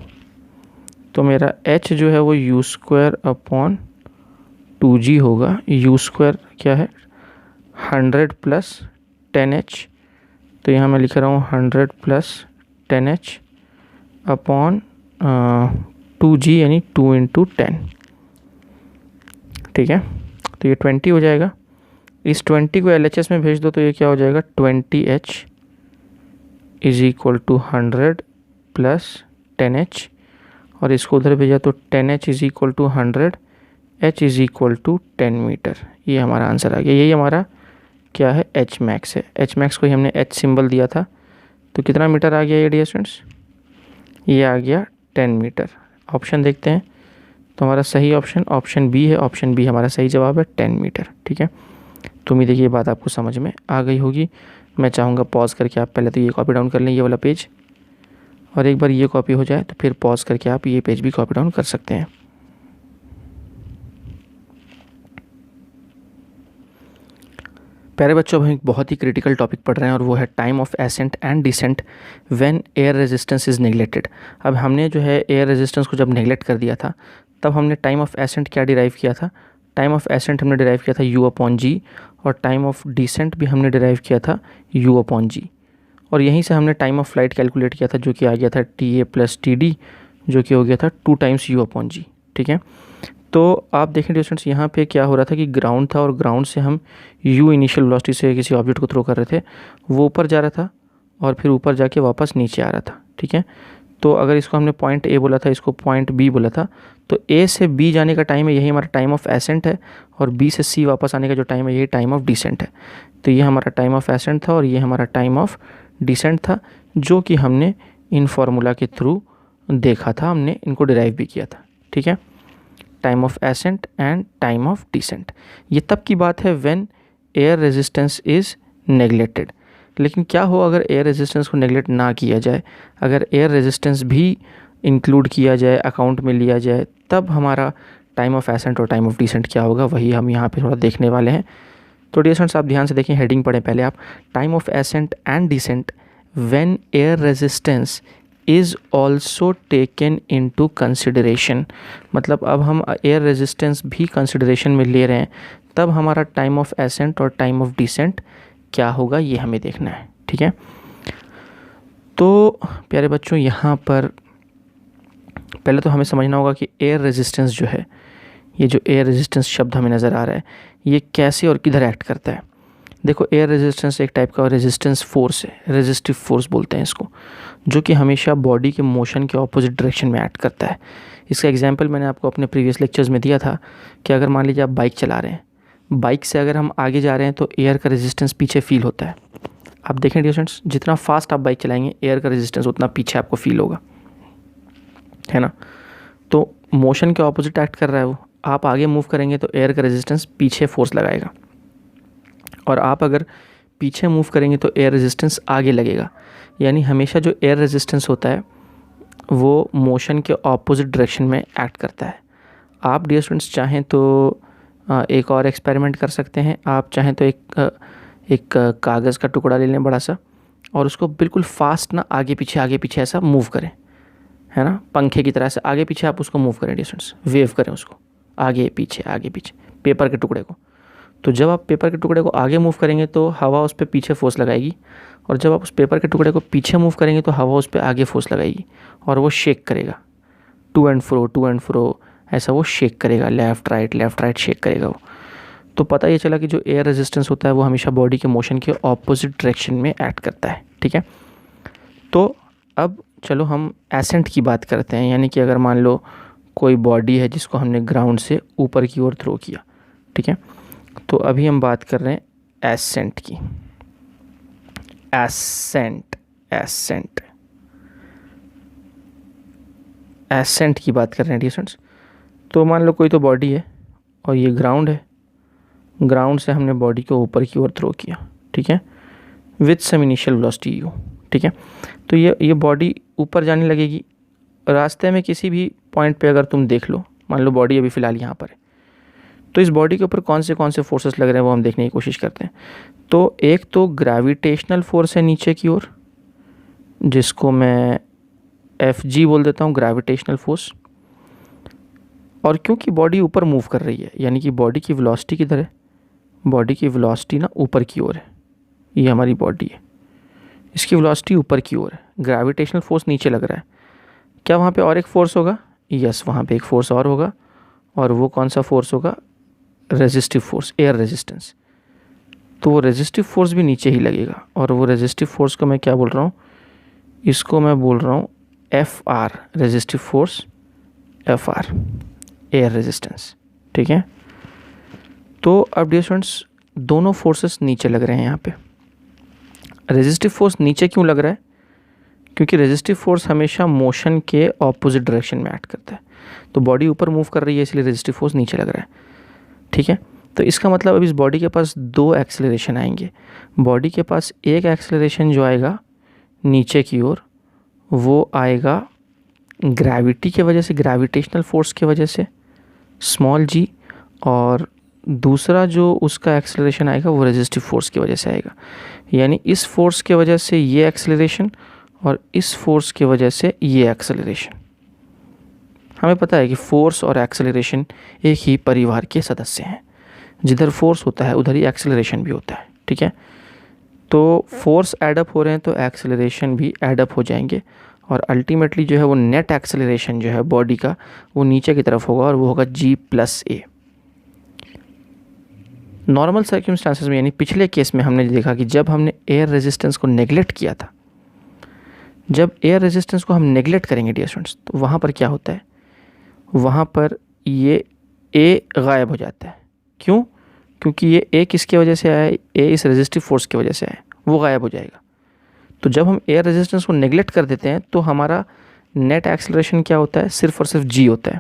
तो मेरा h जो है वो यू स्क्वायर अपॉन 2g होगा। यू स्क्वायर क्या है? 100 प्लस 10h। तो यहाँ मैं लिख रहा हूँ 100 प्लस 10h अपॉन 2g यानी 2 into 10। ठीक है, तो ये 20 हो जाएगा। इस 20 को LHS में भेज दो तो ये क्या हो जाएगा? 20h is equal to 100 plus 10h, और इसको उधर भेजा तो 10h is equal to 100, h is equal to 10 metre. ये हमारा आंसर आ गया। यही हमारा क्या है? एच मैक्स है। एच मैक्स को ही हमने एच सिंबल दिया था। तो कितना मीटर आ गया ये डियर स्टूडेंट्स? ये आ गया 10 मीटर। ऑप्शन देखते हैं, तो हमारा सही ऑप्शन बी है। ऑप्शन बी हमारा सही जवाब है, 10 मीटर। ठीक है, तो उम्मीद है कि ये बात आपको समझ में आ गई होगी। मैं चाहूँगा पॉज करके आप पहले तो ये कॉपी डाउन कर लें, ये वाला पेज, और एक बार ये कॉपी हो जाए तो फिर पॉज करके आप ये पेज भी कॉपी डाउन कर सकते हैं। प्यारे बच्चों, अब हम एक बहुत ही क्रिटिकल टॉपिक पढ़ रहे हैं और वो है time of ascent and descent when air resistance is neglected. अब हमने जो है एयर रेजिस्टेंस को जब नेग्लेक्ट कर दिया था, तब हमने टाइम ऑफ एसेंट क्या डिराइव किया था? टाइम ऑफ एसेंट हमने डिराइव किया था u अपॉन जी, और टाइम ऑफ डिसेंट भी हमने डिराइव किया था u अपॉन जी। और यहीं से हमने टाइम ऑफ फ्लाइट कैलकुलेट किया था, जो कि आ गया था TA प्लस TD, जो कि हो गया था 2 टाइम्स u अपॉन जी। ठीक है, तो आप देखें डियर स्टूडेंट्स, यहाँ पे क्या हो रहा था कि ग्राउंड था, और ग्राउंड से हम u इनिशियल वेलोसिटी से किसी ऑब्जेक्ट को थ्रो कर रहे थे, वो ऊपर जा रहा था और फिर ऊपर जाके वापस नीचे आ रहा था। ठीक है, तो अगर इसको हमने पॉइंट A बोला था, इसको पॉइंट B बोला था, तो A से B जाने का टाइम है, यही हमारा टाइम ऑफ एसेंट है, और B से C वापस आने का जो टाइम है, यही टाइम ऑफ डिसेंट है। तो ये हमारा टाइम ऑफ एसेंट था और ये हमारा टाइम ऑफ डिसेंट था, जो कि हमने इन फार्मूला के थ्रू देखा था, हमने इनको डिराइव भी किया था। ठीक है, time of ascent and time of descent. ये तब की बात है when air resistance is neglected. लेकिन क्या हो अगर एयर रेजिस्टेंस को नेग्लेक्ट ना किया जाए, अगर एयर रेजिस्टेंस भी इंक्लूड किया जाए, अकाउंट में लिया जाए, तब हमारा टाइम ऑफ एसेंट और टाइम ऑफ डिसेंट क्या होगा, वही हम यहाँ पे थोड़ा देखने वाले हैं। तो डियर स्टूडेंट्स, आप ध्यान से देखें, हेडिंग पढ़ें पहले आप। Time of ascent and descent when air resistance is also taken into consideration. मतलब अब हम एयर रेजिस्टेंस भी कंसिडरेशन में ले रहे हैं, तब हमारा टाइम ऑफ एसेंट और टाइम ऑफ डिसेंट क्या होगा, ये हमें देखना है। ठीक है, तो प्यारे बच्चों, यहाँ पर पहले तो हमें समझना होगा कि एयर रेजिस्टेंस जो है, ये जो एयर रेजिस्टेंस शब्द हमें नज़र आ रहा है, ये कैसे और किधर एक्ट करता है। देखो, एयर रेजिस्टेंस एक टाइप का रेजिस्टेंस फोर्स है, रेजिस्टिव फोर्स बोलते हैं इसको, जो कि हमेशा बॉडी के मोशन के ऑपोजिट डायरेक्शन में एक्ट करता है। इसका एग्जांपल मैंने आपको अपने प्रीवियस लेक्चर्स में दिया था कि अगर मान लीजिए आप बाइक चला रहे हैं, बाइक से अगर हम आगे जा रहे हैं तो एयर का रेजिस्टेंस पीछे फील होता है। आप देखें डियर स्टूडेंट्स, जितना फास्ट आप बाइक चलाएंगे, एयर का रेजिस्टेंस उतना पीछे आपको फील होगा, है ना। तो मोशन के ऑपोजिट एक्ट कर रहा है वो। आप आगे मूव करेंगे तो एयर का रेजिस्टेंस पीछे फोर्स लगाएगा, और आप अगर पीछे मूव करेंगे तो एयर रेजिस्टेंस आगे लगेगा। यानी हमेशा जो एयर रेजिस्टेंस होता है वो मोशन के ऑपोजिट डायरेक्शन में एक्ट करता है। आप डियर स्टूडेंट्स चाहें तो एक और एक्सपेरिमेंट कर सकते हैं। आप चाहें तो एक कागज़ का टुकड़ा ले लें बड़ा सा, और उसको बिल्कुल फास्ट ना आगे पीछे ऐसा मूव करें, है ना, पंखे की तरह से आगे पीछे आप उसको मूव करें डियर स्टूडेंट्स, वेव करें उसको आगे पीछे पेपर के टुकड़े को। तो जब आप पेपर के टुकड़े को आगे मूव करेंगे तो हवा उस पर पीछे फोर्स लगाएगी, और जब आप उस पेपर के टुकड़े को पीछे मूव करेंगे तो हवा उस पर आगे फोर्स लगाएगी, और वो शेक करेगा, टू एंड फ्रो ऐसा वो शेक करेगा, लेफ़्ट राइट शेक करेगा वो। तो पता ये चला कि जो एयर रेजिस्टेंस होता है वो हमेशा बॉडी के मोशन के ऑपोजिट डायरेक्शन में एक्ट करता है। ठीक है, तो अब चलो हम एसेंट की बात करते हैं, यानी कि अगर मान लो कोई बॉडी है जिसको हमने ग्राउंड से ऊपर की ओर थ्रो किया, ठीक है। तो अभी हम बात कर रहे हैं एसेंट की। एसेंट एसेंट एसेंट की बात कर रहे हैं डियर स्टूडेंट्स। तो मान लो कोई तो बॉडी है और ये ग्राउंड है, ग्राउंड से हमने बॉडी को ऊपर की ओर थ्रो किया, ठीक है, with some initial velocity u, ठीक है। तो ये बॉडी ऊपर जाने लगेगी। रास्ते में किसी भी पॉइंट पे अगर तुम देख लो, मान लो बॉडी अभी फ़िलहाल यहाँ पर है, तो इस बॉडी के ऊपर कौन से फोर्सेस लग रहे हैं वो हम देखने की कोशिश करते हैं। तो एक तो ग्रेविटेशनल फोर्स है नीचे की ओर, जिसको मैं Fg बोल देता हूँ, ग्रेविटेशनल फोर्स। और क्योंकि बॉडी ऊपर मूव कर रही है, यानी कि बॉडी की वेलोसिटी किधर है, बॉडी की वेलोसिटी ना ऊपर की ओर है। ये हमारी बॉडी है, इसकी वेलोसिटी ऊपर की ओर है, ग्रेविटेशनल फोर्स नीचे लग रहा है। क्या वहाँ पे और एक फोर्स होगा? यस, वहाँ पे एक फोर्स और होगा, और वो कौन सा फोर्स होगा? Resistive force, air resistance. तो वो रेजिस्टिव फोर्स भी नीचे ही लगेगा, और वो रेजिस्टिव फोर्स को मैं क्या बोल रहा हूँ? इसको मैं बोल रहा हूँ FR, resistive force, FR, air resistance, ठीक है। तो अब डियर स्टूडेंट्स, दोनों फोर्सेस नीचे लग रहे हैं यहाँ पे। रेजिस्टिव फोर्स नीचे क्यों लग रहा है? क्योंकि रेजिस्टिव फोर्स हमेशा मोशन के ऑपोजिट डायरेक्शन में एक्ट करता है। तो बॉडी ऊपर मूव कर रही है, इसलिए रेजिस्टिव फोर्स नीचे लग रहा है, ठीक है। तो इसका मतलब अब इस बॉडी के पास दो एक्सेलरेशन आएंगे। बॉडी के पास एक एक्सेलरेशन जो आएगा नीचे की ओर, वो आएगा ग्रेविटी के वजह से, ग्रेविटेशनल फोर्स के वजह से, स्मॉल g, और दूसरा जो उसका एक्सेलरेशन आएगा वो रेजिस्टिव फोर्स की वजह से आएगा। यानी इस फोर्स के वजह से ये एक्सेलरेशन, और इस फोर्स की वजह से ये एक्सेलरेशन। हमें पता है कि फोर्स और एक्सेलरेशन एक ही परिवार के सदस्य हैं। जिधर फोर्स होता है उधर ही एक्सेलरेशन भी होता है, ठीक है। तो फोर्स एडअप हो रहे हैं तो एक्सेलरेशन भी एडअप हो जाएंगे, और अल्टीमेटली जो है वो नेट एक्सेलरेशन जो है बॉडी का वो नीचे की तरफ होगा, और वो होगा G+a। नॉर्मल सर्कमस्टांसेस में, यानी पिछले केस में हमने देखा कि जब हमने एयर रेजिस्टेंस को नेगलेक्ट किया था, जब एयर रेजिस्टेंस को हम नेगलेक्ट करेंगे डियर स्टूडेंट्स, तो वहाँ पर क्या होता है? वहाँ पर ये A गायब हो जाता है। क्यों? क्योंकि ये A किसके वजह से आया है? A इस रेजिस्टिव फोर्स की वजह से आया है, वो गायब हो जाएगा। तो जब हम एयर रेजिस्टेंस को नेगलेक्ट कर देते हैं तो हमारा नेट एक्सेलरेशन क्या होता है? सिर्फ और सिर्फ g होता है।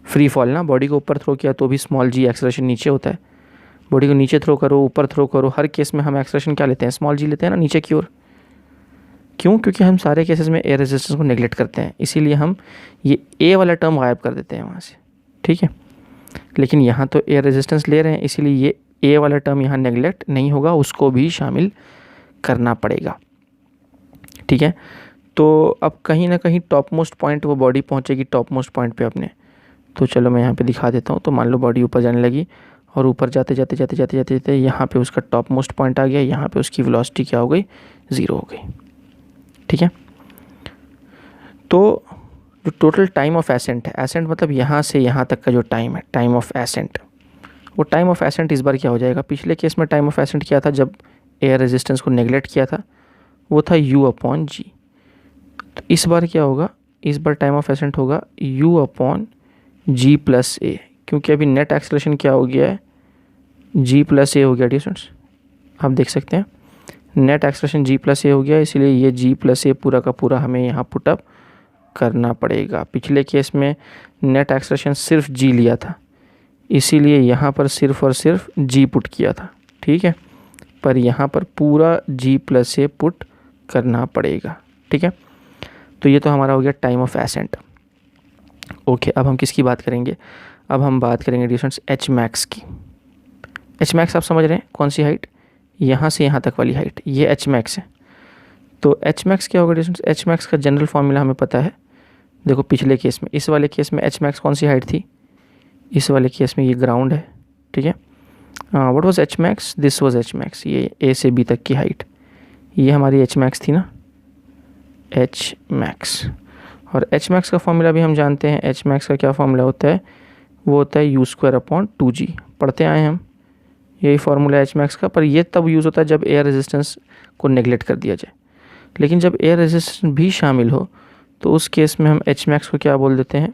फ्री फॉल ना, बॉडी को ऊपर थ्रो किया तो भी स्मॉल g, एक्सेलरेशन नीचे होता है। बॉडी को नीचे थ्रो करो, ऊपर थ्रो करो, हर केस में हम एक्सेलरेशन क्या लेते हैं? स्मॉल g लेते हैं ना, नीचे की ओर। क्यों? क्योंकि हम सारे केसेस में एयर रेजिस्टेंस को नेगलेक्ट करते हैं, इसीलिए हम ये A वाला टर्म गायब कर देते हैं वहाँ से, ठीक है। लेकिन यहाँ तो एयर रेजिस्टेंस ले रहे हैं, इसीलिए ये A वाला टर्म यहाँ नेगलेक्ट नहीं होगा, उसको भी शामिल करना पड़ेगा, ठीक है। तो अब कहीं ना कहीं टॉप मोस्ट पॉइंट वो बॉडी पहुँचेगी टॉप मोस्ट पॉइंट पे अपने। तो चलो मैं यहाँ पे दिखा देता हूँ। तो मान लो बॉडी ऊपर जाने लगी, और ऊपर जाते जाते जाते जाते जाते जाते यहाँ पे उसका टॉप मोस्ट पॉइंट आ गया, यहाँ पे उसकी वेलोसिटी क्या हो गई? 0 हो गई, ठीक है। तो जो टोटल टाइम ऑफ एसेंट है, एसेंट मतलब यहाँ से यहाँ तक का जो टाइम है, टाइम ऑफ एसेंट, वो टाइम ऑफ एसेंट इस बार क्या हो जाएगा? पिछले केस में टाइम ऑफ एसेंट क्या था जब एयर रेजिस्टेंस को नेगलेक्ट किया था? वो था U/g। तो इस बार क्या होगा? इस बार टाइम ऑफ एसेंट होगा U/G+a, क्योंकि अभी नेट एक्सेलरेशन क्या हो गया है? G+a हो गया डियर स्टूडेंट्स, आप देख सकते हैं नेट एक्सेलरेशन G+a हो गया, इसलिए ये G+a पूरा का पूरा हमें यहाँ पुटअप करना पड़ेगा। पिछले केस में नेट एक्सेलरेशन सिर्फ g लिया था, इसीलिए यहाँ पर सिर्फ और सिर्फ g पुट किया था, ठीक है। पर यहाँ पर पूरा G+a पुट करना पड़ेगा, ठीक है। तो ये तो हमारा हो गया टाइम ऑफ एसेंट। ओके, अब हम किसकी बात करेंगे? अब हम बात करेंगे डियर स्टूडेंट्स Hmax की। Hmax आप समझ रहे हैं कौन सी हाइट? यहाँ से यहाँ तक वाली हाइट, ये Hmax है। तो Hmax क्या होगा डियर स्टूडेंट्स? Hmax का जनरल फॉर्मूला हमें पता है। देखो पिछले केस में, इस वाले केस में Hmax कौन सी हाइट थी? इस वाले केस में ये ग्राउंड है, ठीक है। What was Hmax? This was Hmax, ये A से B तक की हाइट, ये हमारी Hmax थी ना, Hmax। और Hmax का फॉर्मूला भी हम जानते हैं। Hmax का क्या फॉर्मूला होता है? वो होता है U²/2g, पढ़ते आए हम, यही फार्मूला Hmax का। पर ये तब यूज़ होता है जब एयर रेजिस्टेंस को नेगलेक्ट कर दिया जाए। लेकिन जब एयर रेजिस्टेंस भी शामिल हो तो उस केस में हम एच मैक्स को क्या बोल देते हैं,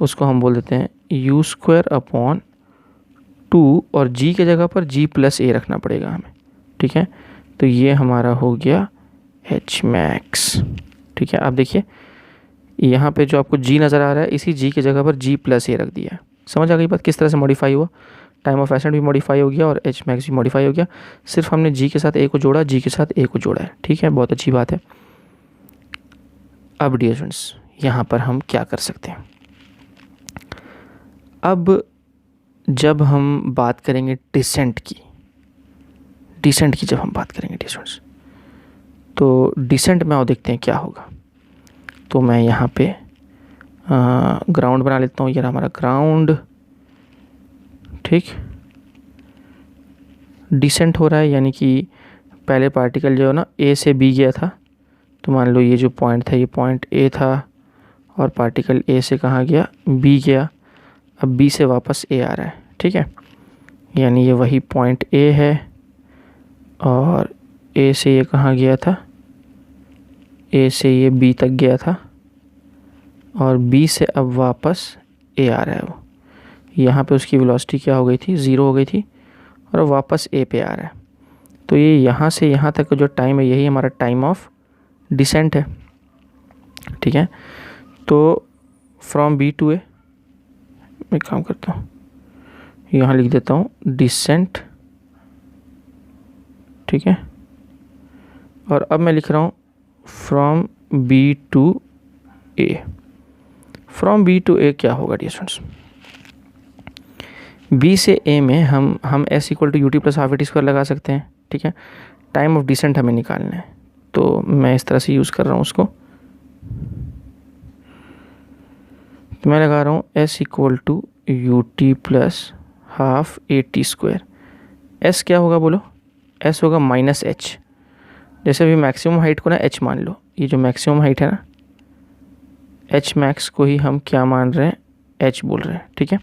उसको हम बोल देते हैं यू स्क्वायर अपॉन 2 और जी के जगह पर जी प्लस ए रखना पड़ेगा हमें, ठीक है। तो ये हमारा हो गया एच मैक्स, ठीक है। आप देखिए यहाँ पे जो आपको जी नज़र आ रहा है, इसी जी की जगह पर जी प्लस ए रख दिया है। समझ आ गई बात किस तरह से मॉडिफाई हुआ, टाइम ऑफ एसेंट भी मॉडिफाई हो गया और एच मैक्स भी मॉडिफाई हो गया। सिर्फ हमने जी के साथ ए को जोड़ा, जी के साथ ए को जोड़ा है, ठीक है, बहुत अच्छी बात है। अब डियर स्टूडेंट्स यहाँ पर हम क्या कर सकते हैं, अब जब हम बात करेंगे डिसेंट की जब हम बात करेंगे डियर स्टूडेंट्स, तो डिसेंट में आओ देखते हैं क्या होगा। तो मैं यहाँ पे ग्राउंड बना लेता हूँ, ये हमारा ग्राउंड, ठीक। डिसेंट हो रहा है यानी कि पहले पार्टिकल जो है ना ए से बी गया था, तो मान लो ये जो पॉइंट था ये पॉइंट ए था और पार्टिकल ए से कहाँ गया, बी गया। अब बी से वापस ए आ रहा है, ठीक है, यानी ये वही पॉइंट ए है और ए से ये कहाँ गया था, ए से ये बी तक गया था और बी से अब वापस ए आ रहा है। वो यहाँ पे उसकी वेलोसिटी क्या हो गई थी, 0 हो गई थी और अब वापस ए पे आ रहा है। तो ये यहाँ से यहाँ तक का जो टाइम है यही हमारा टाइम ऑफ डिसेंट है, ठीक है। तो फ्रॉम बी टू ए, मैं काम करता हूँ यहाँ लिख देता हूँ डिसेंट, ठीक है, और अब मैं लिख रहा हूँ from B to A. From B to A क्या होगा डियर स्टूडेंट्स, बी से ए में हम S equal to U T plus half A T square लगा सकते हैं, ठीक है। टाइम ऑफ डिसेंट हमें निकालना है, तो मैं इस तरह से यूज़ कर रहा हूँ उसको, तो मैं लगा रहा हूँ s equal to U T plus half A T square. S क्या होगा बोलो, एस होगा माइनस एच। जैसे अभी मैक्सिमम हाइट को ना एच मान लो, ये जो मैक्सिमम हाइट है ना, एच मैक्स को ही हम क्या मान रहे हैं, एच बोल रहे हैं, ठीक है।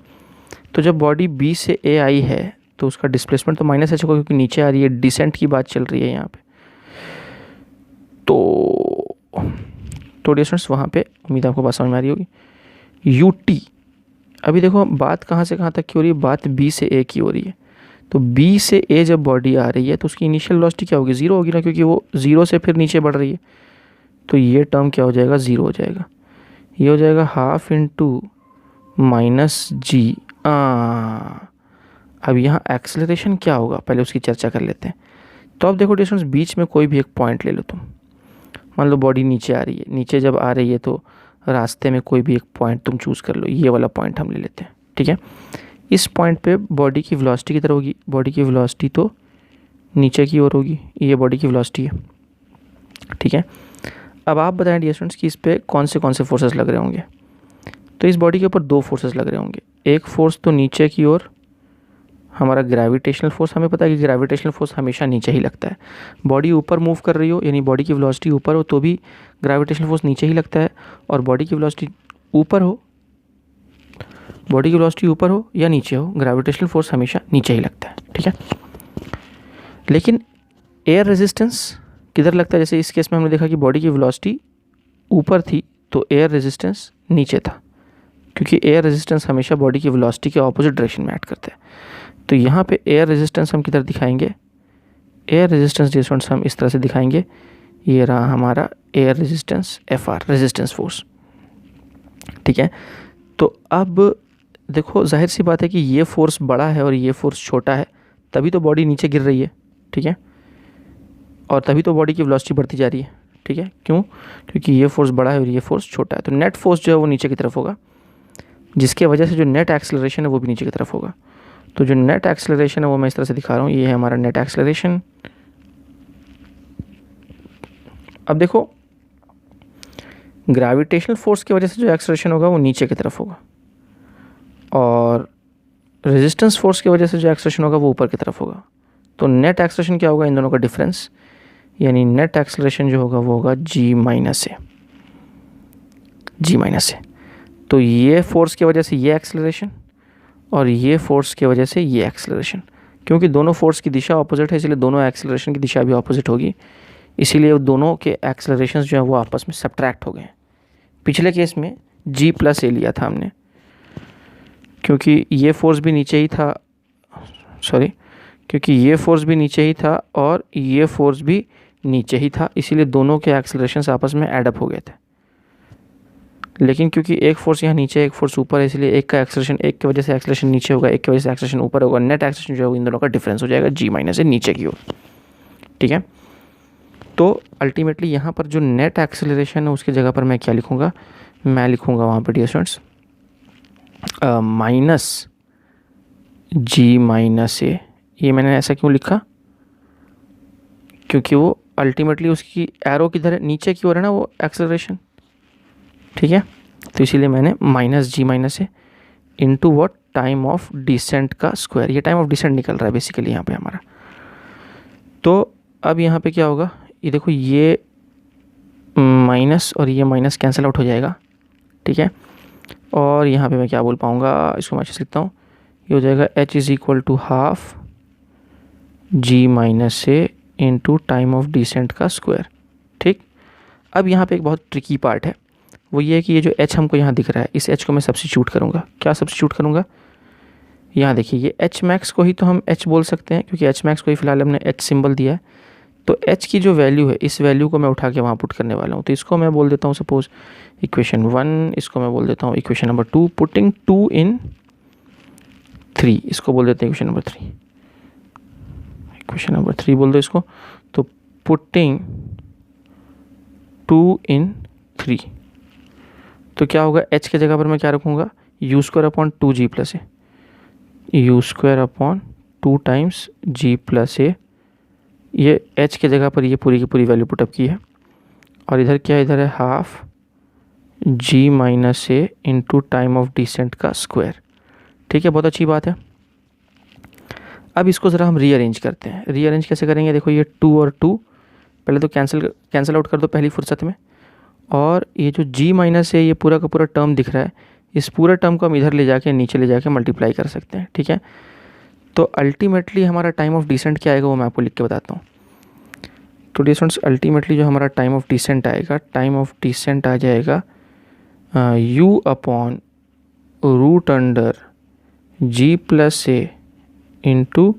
तो जब बॉडी बी से ए आई है तो उसका डिस्प्लेसमेंट तो माइनस एच होगा क्योंकि नीचे आ रही है, डिसेंट की बात चल रही है यहाँ पे। तो डियर स्टूडेंट्स वहाँ पे उम्मीद आपको बात समझ में आ रही होगी। यू टी, अभी देखो बात कहाँ से कहाँ तक की हो रही है, बात बी से ए की हो रही है। तो बी से ए जब बॉडी आ रही है तो उसकी इनिशियल वेलोसिटी क्या होगी, 0 होगी ना, क्योंकि वो 0 से फिर नीचे बढ़ रही है। तो ये टर्म क्या हो जाएगा, 0 हो जाएगा। ये हो जाएगा हाफ इंटू माइनस जी। अब यहाँ एक्सेलरेशन क्या होगा, पहले उसकी चर्चा कर लेते हैं। तो अब देखो डिस्टेंस, बीच में कोई भी एक पॉइंट ले लो तुम, मान लो बॉडी नीचे आ रही है, नीचे जब आ रही है तो रास्ते में कोई भी एक पॉइंट तुम चूज़ कर लो, ये वाला पॉइंट हम ले लेते हैं, ठीक है। इस पॉइंट पे बॉडी की वेलोसिटी किधर होगी, बॉडी की वेलोसिटी तो नीचे की ओर होगी, ये बॉडी की वेलोसिटी है, ठीक है। अब आप बताएं डियर स्टूडेंट्स कि इस पे कौन से फोर्सेस लग रहे होंगे। तो इस बॉडी के ऊपर 2 फोर्सेस लग रहे होंगे। एक फोर्स तो नीचे की ओर हमारा ग्रेविटेशनल फोर्स, हमें पता है कि ग्रेविटेशनल फोर्स हमेशा नीचे ही लगता है। बॉडी ऊपर मूव कर रही हो यानी बॉडी की वेलोसिटी ऊपर हो तो भी ग्रेविटेशनल फोर्स नीचे ही लगता है, और बॉडी की वेलोसिटी ऊपर हो, बॉडी की वेलोसिटी ऊपर हो या नीचे हो, ग्रेविटेशनल फोर्स हमेशा नीचे ही लगता है, ठीक है। लेकिन एयर रेजिस्टेंस किधर लगता है, जैसे इस केस में हमने देखा कि बॉडी की वेलोसिटी ऊपर थी तो एयर रेजिस्टेंस नीचे था, क्योंकि एयर रेजिस्टेंस हमेशा बॉडी की वेलोसिटी के ऑपोजिट डायरेक्शन में एक्ट करता है। तो यहाँ पे एयर रेजिस्टेंस हम किधर दिखाएंगे, एयर रेजिस्टेंस डिस्टेंस हम इस तरह से दिखाएंगे, ये रहा हमारा air resistance F R, resistance force, ठीक है। तो अब देखो जाहिर सी बात है कि ये फोर्स बड़ा है और ये फोर्स छोटा है, तभी तो बॉडी नीचे गिर रही है, ठीक है, और तभी तो बॉडी की वेलोसिटी बढ़ती जा रही है, ठीक है। क्यों, क्योंकि ये फोर्स बड़ा है और ये फोर्स छोटा है, तो नेट फोर्स जो है वो नीचे की तरफ होगा, जिसके वजह से जो नेट एक्सेलरेशन है वो भी नीचे की तरफ होगा। तो जो नेट एक्सेलरेशन है वो मैं इस तरह से दिखा रहा हूँ, ये है हमारा नेट एक्सेलरेशन। अब देखो ग्रेविटेशनल फोर्स की वजह से जो एक्सेलरेशन होगा वो नीचे की तरफ होगा, और रेजिस्टेंस फोर्स की वजह से जो एक्सेलरेशन होगा वो ऊपर की तरफ होगा। तो नेट एक्सेलरेशन क्या होगा, इन दोनों का डिफरेंस, यानी नेट एक्सेलरेशन जो होगा वो होगा जी माइनस ए, जी माइनस ए। तो ये फोर्स की वजह से ये एक्सेलरेशन और ये फोर्स की वजह से ये एक्सेलरेशन, क्योंकि दोनों फोर्स की दिशा ऑपोजिट है इसलिए दोनों एक्सेलरेशन की दिशा भी ऑपोजिट होगी, इसीलिए दोनों के एक्सेलरेशंस जो है वो आपस में सब्ट्रैक्ट हो गए। पिछले केस में g प्लस ए लिया था हमने, क्योंकि ये फोर्स भी नीचे ही था, क्योंकि ये फोर्स भी नीचे ही था और ये फोर्स भी नीचे ही था, इसीलिए दोनों के एक्सेलरेशंस आपस में एडअप हो गए थे। लेकिन क्योंकि एक फोर्स यहाँ नीचे एक फोर्स ऊपर है, इसलिए एक का एक्सेलरेशन, एक की वजह से एक्सेलरेशन नीचे होगा, एक की वजह से एक्सेलरेशन ऊपर होगा, नेट एक्सेलरेशन जो है इन दोनों का डिफरेंस हो जाएगा g माइनस ए नीचे की ओर। ठीक है, तो अल्टीमेटली यहाँ पर जो नेट एक्सेलरेशन है उसकी जगह पर मैं क्या लिखूँगा, मैं लिखूँगा वहाँ पर dear students minus g minus A. ये मैंने ऐसा क्यों लिखा, क्योंकि वो अल्टीमेटली उसकी एरो किधर है, नीचे की ओर है ना वो एक्सेलरेशन। ठीक है, तो इसीलिए मैंने minus g minus a into what, time of descent का स्क्वायर। ये टाइम ऑफ डिसेंट निकल रहा है बेसिकली यहाँ पे हमारा। तो अब यहाँ पे क्या होगा, ये देखो ये माइनस और ये माइनस कैंसिल आउट हो जाएगा। ठीक है, और यहाँ पे मैं क्या बोल पाऊँगा, इसको मैं अच्छे से लिखता हूँ, ये हो जाएगा h is equal to half g minus a into time of descent का स्क्वायर। ठीक, अब यहाँ पे एक बहुत ट्रिकी पार्ट है, वो ये है कि ये जो h हमको यहाँ दिख रहा है, इस h को मैं सब्स्टिट्यूट करूँगा। क्या सब्स्टिट्यूट करूँगा, यहाँ देखिए ये h मैक्स को ही तो हम h बोल सकते हैं, क्योंकि h मैक्स को ही फिलहाल हमने h सिंबल दिया है। तो h की जो वैल्यू है, इस वैल्यू को मैं उठा के वहाँ पुट करने वाला हूँ। तो इसको मैं बोल देता हूँ सपोज इक्वेशन 1, इसको मैं बोल देता हूँ इक्वेशन नंबर 2, पुटिंग 2 इन 3, इसको बोल देते हैं इक्वेशन नंबर 3, इक्वेशन नंबर 3 बोल दो इसको। तो पुटिंग 2 इन 3, तो क्या होगा, h के जगह पर मैं क्या रखूँगा, U square upon 2g plus A, U square upon 2 times g plus A. ये h के जगह पर ये पूरी की पूरी वैल्यू पुटअप की है, और इधर क्या है, इधर है half g minus a into time of descent का स्क्वायर। ठीक है, बहुत अच्छी बात है। अब इसको ज़रा हम रीअरेंज करते हैं। रीअरेंज कैसे करेंगे, देखो ये 2 और 2 पहले तो कैंसिल आउट कर दो पहली फुर्सत में, और ये जो g माइनस है ये पूरा का पूरा टर्म दिख रहा है, इस पूरे टर्म को हम इधर ले जाके नीचे ले जाके मल्टीप्लाई कर सकते हैं। ठीक है, तो अल्टीमेटली हमारा टाइम ऑफ डिसेंट क्या आएगा वो मैं आपको लिख के बताता हूँ। तो डियर स्टूडेंट्स, अल्टीमेटली जो हमारा टाइम ऑफ डिसेंट आएगा, टाइम ऑफ डिसेंट आ जाएगा u upon root under g plus A into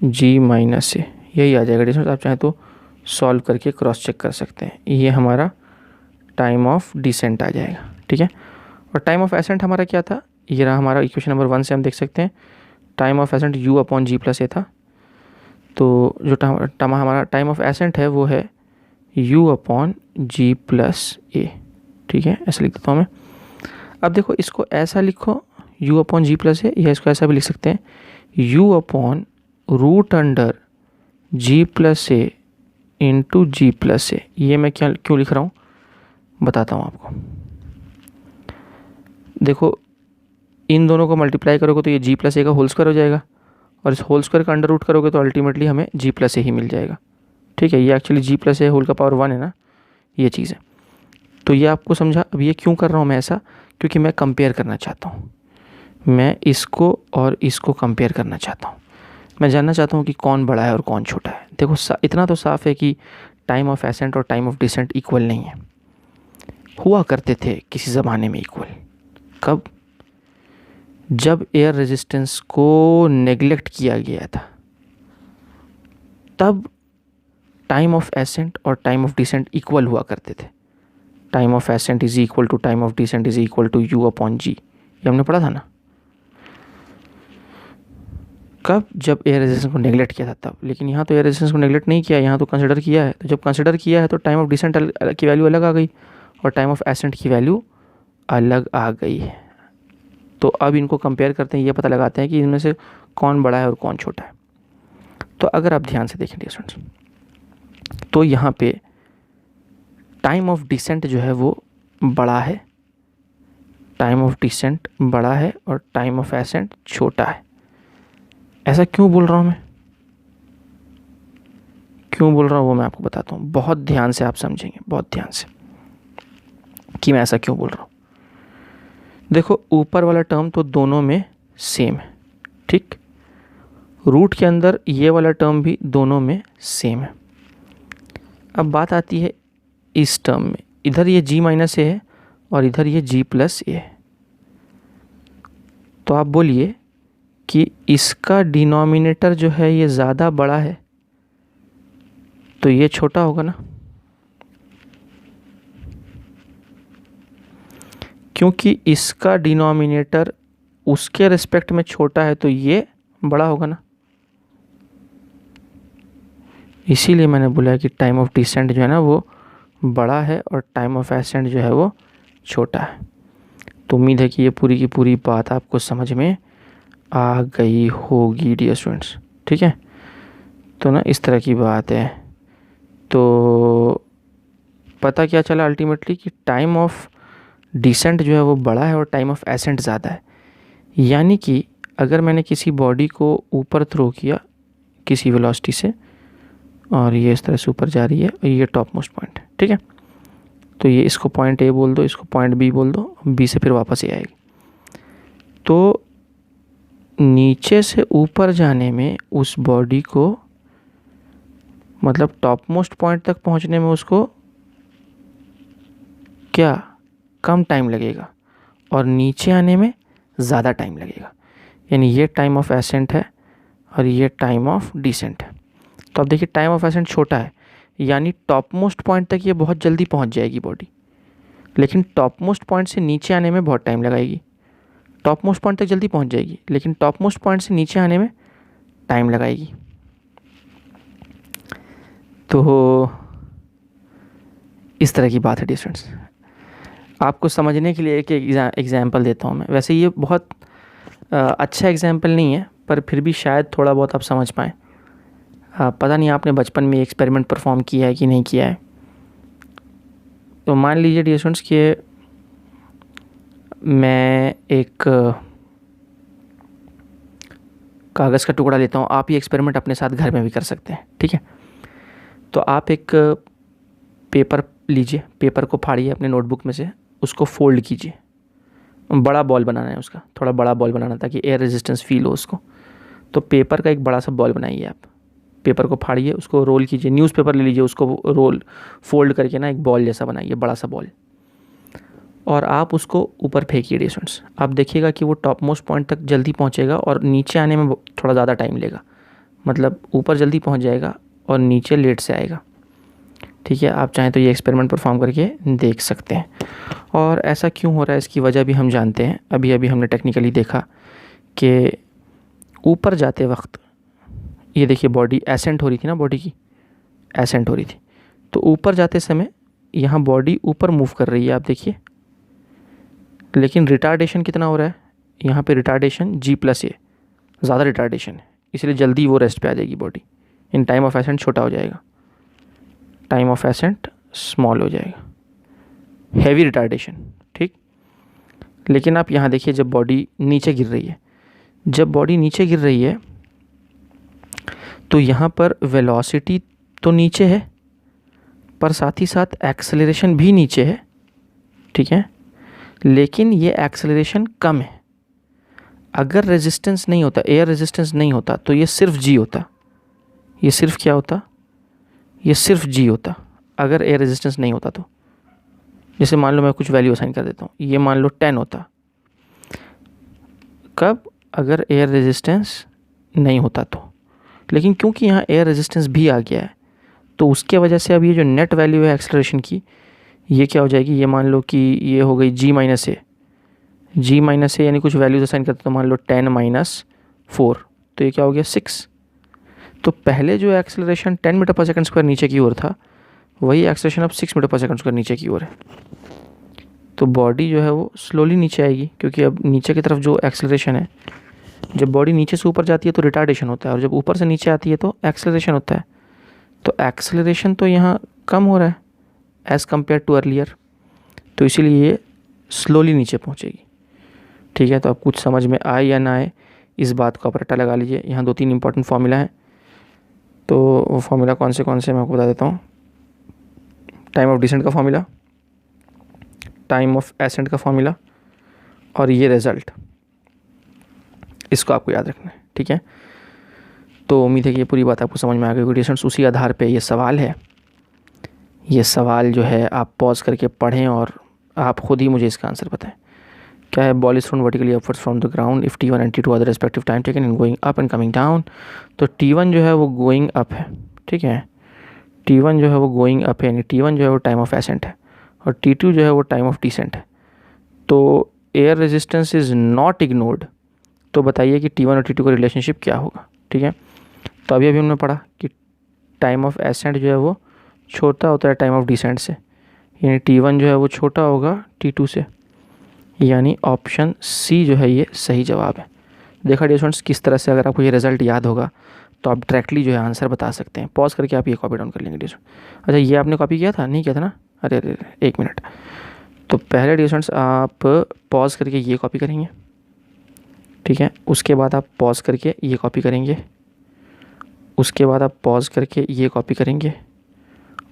g minus A, यही आ जाएगा। डियर स्टूडेंट्स, आप चाहें तो सॉल्व करके क्रॉस चेक कर सकते हैं, ये हमारा टाइम ऑफ डिसेंट आ जाएगा। ठीक है, और टाइम ऑफ एसेंट हमारा क्या था, ये रहा हमारा इक्वेशन नंबर 1 से हम देख सकते हैं, time of ascent u upon g plus A था। तो जो हमारा टाइम ऑफ एसेंट है वो है u अपॉन g प्लस ए। ठीक है, ऐसा लिख देता हूँ मैं। अब देखो इसको ऐसा लिखो u upon g plus A, या इसको ऐसा भी लिख सकते हैं u upon root under g plus A into G plus A. ये मैं क्यों लिख रहा हूँ बताता हूँ आपको। देखो इन दोनों को मल्टीप्लाई करोगे तो ये g प्लस ए का होल स्क्वायर हो जाएगा, और इस होल स्क्वायर का अंडर रूट करोगे तो अल्टीमेटली हमें g प्लस ए ही मिल जाएगा। ठीक है, ये एक्चुअली g प्लस ए होल का पावर 1 है ना, ये चीज़ है। तो ये आपको समझा। अब ये क्यों कर रहा हूँ मैं ऐसा, क्योंकि मैं कंपेयर करना चाहता हूँ, मैं इसको और इसको कंपेयर करना चाहता हूँ। मैं जानना चाहता हूँ कि कौन बड़ा है और कौन छोटा है। देखो इतना तो साफ़ है कि टाइम ऑफ एसेंट और टाइम ऑफ डिसेंट इक्वल नहीं है। हुआ करते थे किसी ज़माने में इक्वल, कब, जब एयर रेजिस्टेंस को नेग्लेक्ट किया गया था, तब टाइम ऑफ एसेंट और टाइम ऑफ डिसेंट इक्वल हुआ करते थे। Time of ascent is equal to time of descent is equal to u upon g, ये हमने पढ़ा था ना। कब, जब एयर रेजिस्टेंस को नेग्लेक्ट किया था तब। लेकिन यहाँ तो एयर रेजिस्टेंस को नेग्लेक्ट नहीं किया, यहाँ तो कंसिडर किया है। तो जब कंसिडर किया है तो टाइम ऑफ डिसेंट की वैल्यू अलग आ गई और टाइम ऑफ एसेंट की वैल्यू अलग आ गई है। तो अब इनको कंपेयर करते हैं, ये पता लगाते हैं कि इनमें से कौन बड़ा है और कौन छोटा है। तो अगर आप ध्यान से देखें डियर स्टूडेंट्स, तो यहाँ पे टाइम ऑफ डिसेंट जो है वो बड़ा है, टाइम ऑफ डिसेंट बड़ा है और टाइम ऑफ एसेंट छोटा है। ऐसा क्यों बोल रहा हूँ मैं, क्यों बोल रहा हूँ वो मैं आपको बताता हूँ। बहुत ध्यान से आप समझेंगे, बहुत ध्यान से, कि मैं ऐसा क्यों बोल रहा हूँ। देखो ऊपर वाला टर्म तो दोनों में सेम है, ठीक, रूट के अंदर ये वाला टर्म भी दोनों में सेम है। अब बात आती है इस टर्म में, इधर ये g माइनस ए है और इधर ये g प्लस ए है। तो आप बोलिए कि इसका डिनोमिनेटर जो है ये ज़्यादा बड़ा है तो ये छोटा होगा ना, क्योंकि इसका डिनोमिनेटर उसके रिस्पेक्ट में छोटा है तो ये बड़ा होगा ना। इसीलिए मैंने बोला कि टाइम ऑफ डिसेंट जो है ना वो बड़ा है और टाइम ऑफ एसेंट जो है वो छोटा है। तो उम्मीद है कि ये पूरी की पूरी बात आपको समझ में आ गई होगी डियर स्टूडेंट्स। ठीक है, तो ना इस तरह की बात है। तो पता क्या चला अल्टीमेटली कि टाइम ऑफ डिसेंट जो है वो बड़ा है और टाइम ऑफ एसेंट ज़्यादा है। यानी कि अगर मैंने किसी बॉडी को ऊपर थ्रो किया किसी वेलोसिटी से और ये इस तरह से ऊपर जा रही है और ये टॉप मोस्ट पॉइंट है, ठीक है, तो ये इसको पॉइंट ए बोल दो, इसको पॉइंट बी बोल दो, बी से फिर वापस ए आएगी। तो नीचे से ऊपर जाने में उस बॉडी को, मतलब टॉप मोस्ट पॉइंट तक पहुंचने में उसको क्या कम टाइम लगेगा और नीचे आने में ज़्यादा टाइम लगेगा। यानी ये टाइम ऑफ एसेंट है और ये टाइम ऑफ डिसेंट है। तो अब देखिए टाइम ऑफ एसेंट छोटा है, यानी टॉप मोस्ट पॉइंट तक ये बहुत जल्दी पहुंच जाएगी बॉडी, लेकिन टॉप मोस्ट पॉइंट से नीचे आने में बहुत टाइम लगाएगी। टॉप मोस्ट पॉइंट तक जल्दी पहुंच जाएगी लेकिन टॉप मोस्ट पॉइंट से नीचे आने में टाइम लगाएगी। तो इस तरह की बात है डियर स्टूडेंट्स। आपको समझने के लिए एक एग्जाम्पल देता हूँ मैं। वैसे ये बहुत अच्छा एग्जाम्पल नहीं है पर फिर भी शायद थोड़ा बहुत आप समझ पाएँ। पता नहीं आपने बचपन में एक्सपेरिमेंट परफॉर्म किया है कि नहीं किया है। तो मान लीजिए डियर स्टूडेंट्स कि मैं एक कागज़ का टुकड़ा लेता हूँ। आप ये एक्सपेरिमेंट अपने साथ घर में भी कर सकते हैं, ठीक है। तो आप एक पेपर लीजिए, पेपर को फाड़िए अपने नोटबुक में से, उसको फोल्ड कीजिए। बड़ा बॉल बनाना है उसका, थोड़ा बड़ा बॉल बनाना ताकि एयर रेजिस्टेंस फील हो उसको। तो पेपर का एक बड़ा सा बॉल बनाइए आप। पेपर को फाड़िए, उसको रोल कीजिए, न्यूज़पेपर ले लीजिए, उसको रोल फोल्ड करके ना एक बॉल जैसा बनाइए, बड़ा सा बॉल, और आप उसको ऊपर फेंकिए डियर स्टूडेंट्स। आप देखिएगा कि वो टॉप मोस्ट पॉइंट तक जल्दी पहुंचेगा और नीचे आने में थोड़ा ज़्यादा टाइम लेगा। मतलब ऊपर जल्दी पहुंच जाएगा और नीचे लेट से आएगा, ठीक है। आप चाहें तो ये एक्सपेरिमेंट परफॉर्म करके देख सकते हैं। और ऐसा क्यों हो रहा है इसकी वजह भी हम जानते हैं। अभी अभी हमने टेक्निकली देखा कि ऊपर जाते वक्त ये देखिए बॉडी एसेंट हो रही थी ना, बॉडी की एसेंट हो रही थी, तो ऊपर जाते समय यहाँ बॉडी ऊपर मूव कर रही है आप देखिए, लेकिन रिटार्डेशन कितना हो रहा है यहाँ पे, रिटार्डेशन g प्लस ए, ज़्यादा रिटार्डेशन है, इसलिए जल्दी वो रेस्ट पे आ जाएगी body. In time of accent छोटा हो जाएगा, टाइम ऑफ एसेंट स्मॉल हो जाएगा, हैवी रिटार्डेशन, ठीक। लेकिन आप यहाँ देखिए जब बॉडी नीचे गिर रही है, जब बॉडी नीचे गिर रही है तो यहाँ पर वेलोसिटी तो नीचे है पर साथ ही साथ एक्सेलरेशन भी नीचे है, ठीक है, लेकिन ये एक्सेलरेशन कम है। अगर रेजिस्टेंस नहीं होता, एयर रेजिस्टेंस नहीं होता तो ये सिर्फ जी होता। ये सिर्फ क्या होता, ये सिर्फ जी होता अगर एयर रेजिस्टेंस नहीं होता तो। जैसे मान लो मैं कुछ वैल्यू असाइन कर देता हूँ, ये मान लो 10 होता। कब, अगर एयर रेजिस्टेंस नहीं होता तो। लेकिन क्योंकि यहाँ एयर रेजिस्टेंस भी आ गया है तो उसके वजह से अब ये जो नेट वैल्यू है एक्सेलरेशन की, ये क्या हो जाएगी, ये मान लो कि ये हो गई g माइनस ए, जी माइनस ए, यानी कुछ वैल्यूज असाइन करते तो मान लो 10 माइनस 4, तो ये क्या हो गया 6। तो पहले जो एक्सेलरेशन 10 मीटर पर सेकंड स्क्वायर नीचे की ओर था, वही एक्सेलरेशन अब 6 मीटर पर सेकंड स्क्वायर नीचे की ओर है। तो बॉडी जो है वो स्लोली नीचे आएगी, क्योंकि अब नीचे की तरफ जो एक्सेलरेशन है, जब बॉडी नीचे से ऊपर जाती है तो रिटार्डेशन होता है और जब ऊपर से नीचे आती है तो एक्सेलरेशन होता है। तो एक्सेलरेशन तो यहाँ कम हो रहा है एज़ कम्पेयर टू अर्लियर, तो इसीलिए ये स्लोली नीचे पहुँचेगी, ठीक है। तो अब कुछ समझ में आए या ना आए इस बात को आप रट्टा लगा लीजिए। यहाँ 2-3 इंपॉर्टेंट फार्मूला हैं, तो वो फार्मूला कौन से मैं आपको बता देता हूँ। टाइम ऑफ डिसेंट का फार्मूला, टाइम ऑफ एसेंट का फार्मूला और ये रिज़ल्ट, इसको आपको याद रखना है, ठीक है। तो उम्मीद है कि ये पूरी बात आपको समझ में आ गई होगी। उसी आधार पे ये सवाल है ये सवाल जो है आप पॉज करके पढ़ें और आप खुद ही मुझे इसका आंसर बताएं। क्या है? Ball is thrown vertically upwards from the ground if T1 and T2 are the respective time taken in going up and coming down. तो T1 जो है वो गोइंग अप है, ठीक है, T1 जो है वो गोइंग अप है, यानी T1 जो है वो टाइम ऑफ एसेंट है और T2 जो है वो टाइम ऑफ डिसेंट है। तो air resistance is not ignored. तो बताइए कि T1 और T2 का रिलेशनशिप क्या होगा, ठीक है। तो अभी हमने पढ़ा कि टाइम ऑफ एसेंट जो है वो छोटा होता है टाइम ऑफ डिसेंट से, यानी T1 जो है वो छोटा होगा T2 से, यानी ऑप्शन सी जो है ये सही जवाब है। देखा डियर स्टूडेंट्स किस तरह से अगर आपको ये रिजल्ट याद होगा तो आप डायरेक्टली जो है आंसर बता सकते हैं। पॉज करके आप ये कॉपी डाउन कर लेंगे डियर स्टूडेंट्स। अच्छा, ये आपने कॉपी किया था? नहीं किया था ना? अरे अरे अरे, 1 मिनट। तो पहले डियर स्टूडेंट्स आप पॉज करके ये कॉपी करेंगे, ठीक है, उसके बाद आप पॉज करके ये कॉपी करेंगे, उसके बाद आप पॉज करके ये कॉपी करेंगे,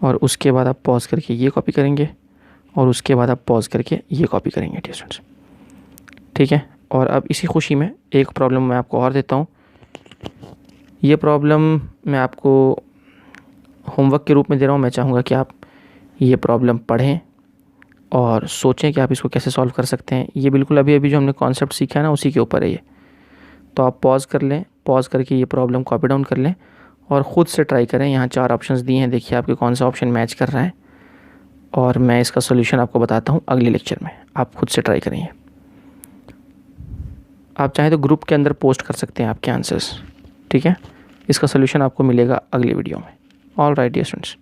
और उसके बाद आप पॉज करके ये कॉपी करेंगे, और उसके बाद आप पॉज करके ये कॉपी करेंगे डियर स्टूडेंट्स, ठीक है। और अब इसी खुशी में एक प्रॉब्लम मैं आपको और देता हूँ। ये प्रॉब्लम मैं आपको होमवर्क के रूप में दे रहा हूँ। मैं चाहूँगा कि आप ये प्रॉब्लम पढ़ें और सोचें कि आप इसको कैसे सॉल्व कर सकते हैं। ये बिल्कुल अभी अभी जो हमने कॉन्सेप्ट सीखा है ना उसी के ऊपर है ये। तो आप पॉज कर लें, पॉज करके ये प्रॉब्लम कॉपी डाउन कर लें और ख़ुद से ट्राई करें। यहाँ 4 ऑप्शंस दिए हैं, देखिए आपके कौन सा ऑप्शन मैच कर रहा है, और मैं इसका सोल्यूशन आपको बताता हूँ अगले लेक्चर में। आप खुद से ट्राई करेंगे। आप चाहें तो ग्रुप के अंदर पोस्ट कर सकते हैं आपके आंसर्स, ठीक है। इसका सोल्यूशन आपको मिलेगा अगली वीडियो में। All right dear students.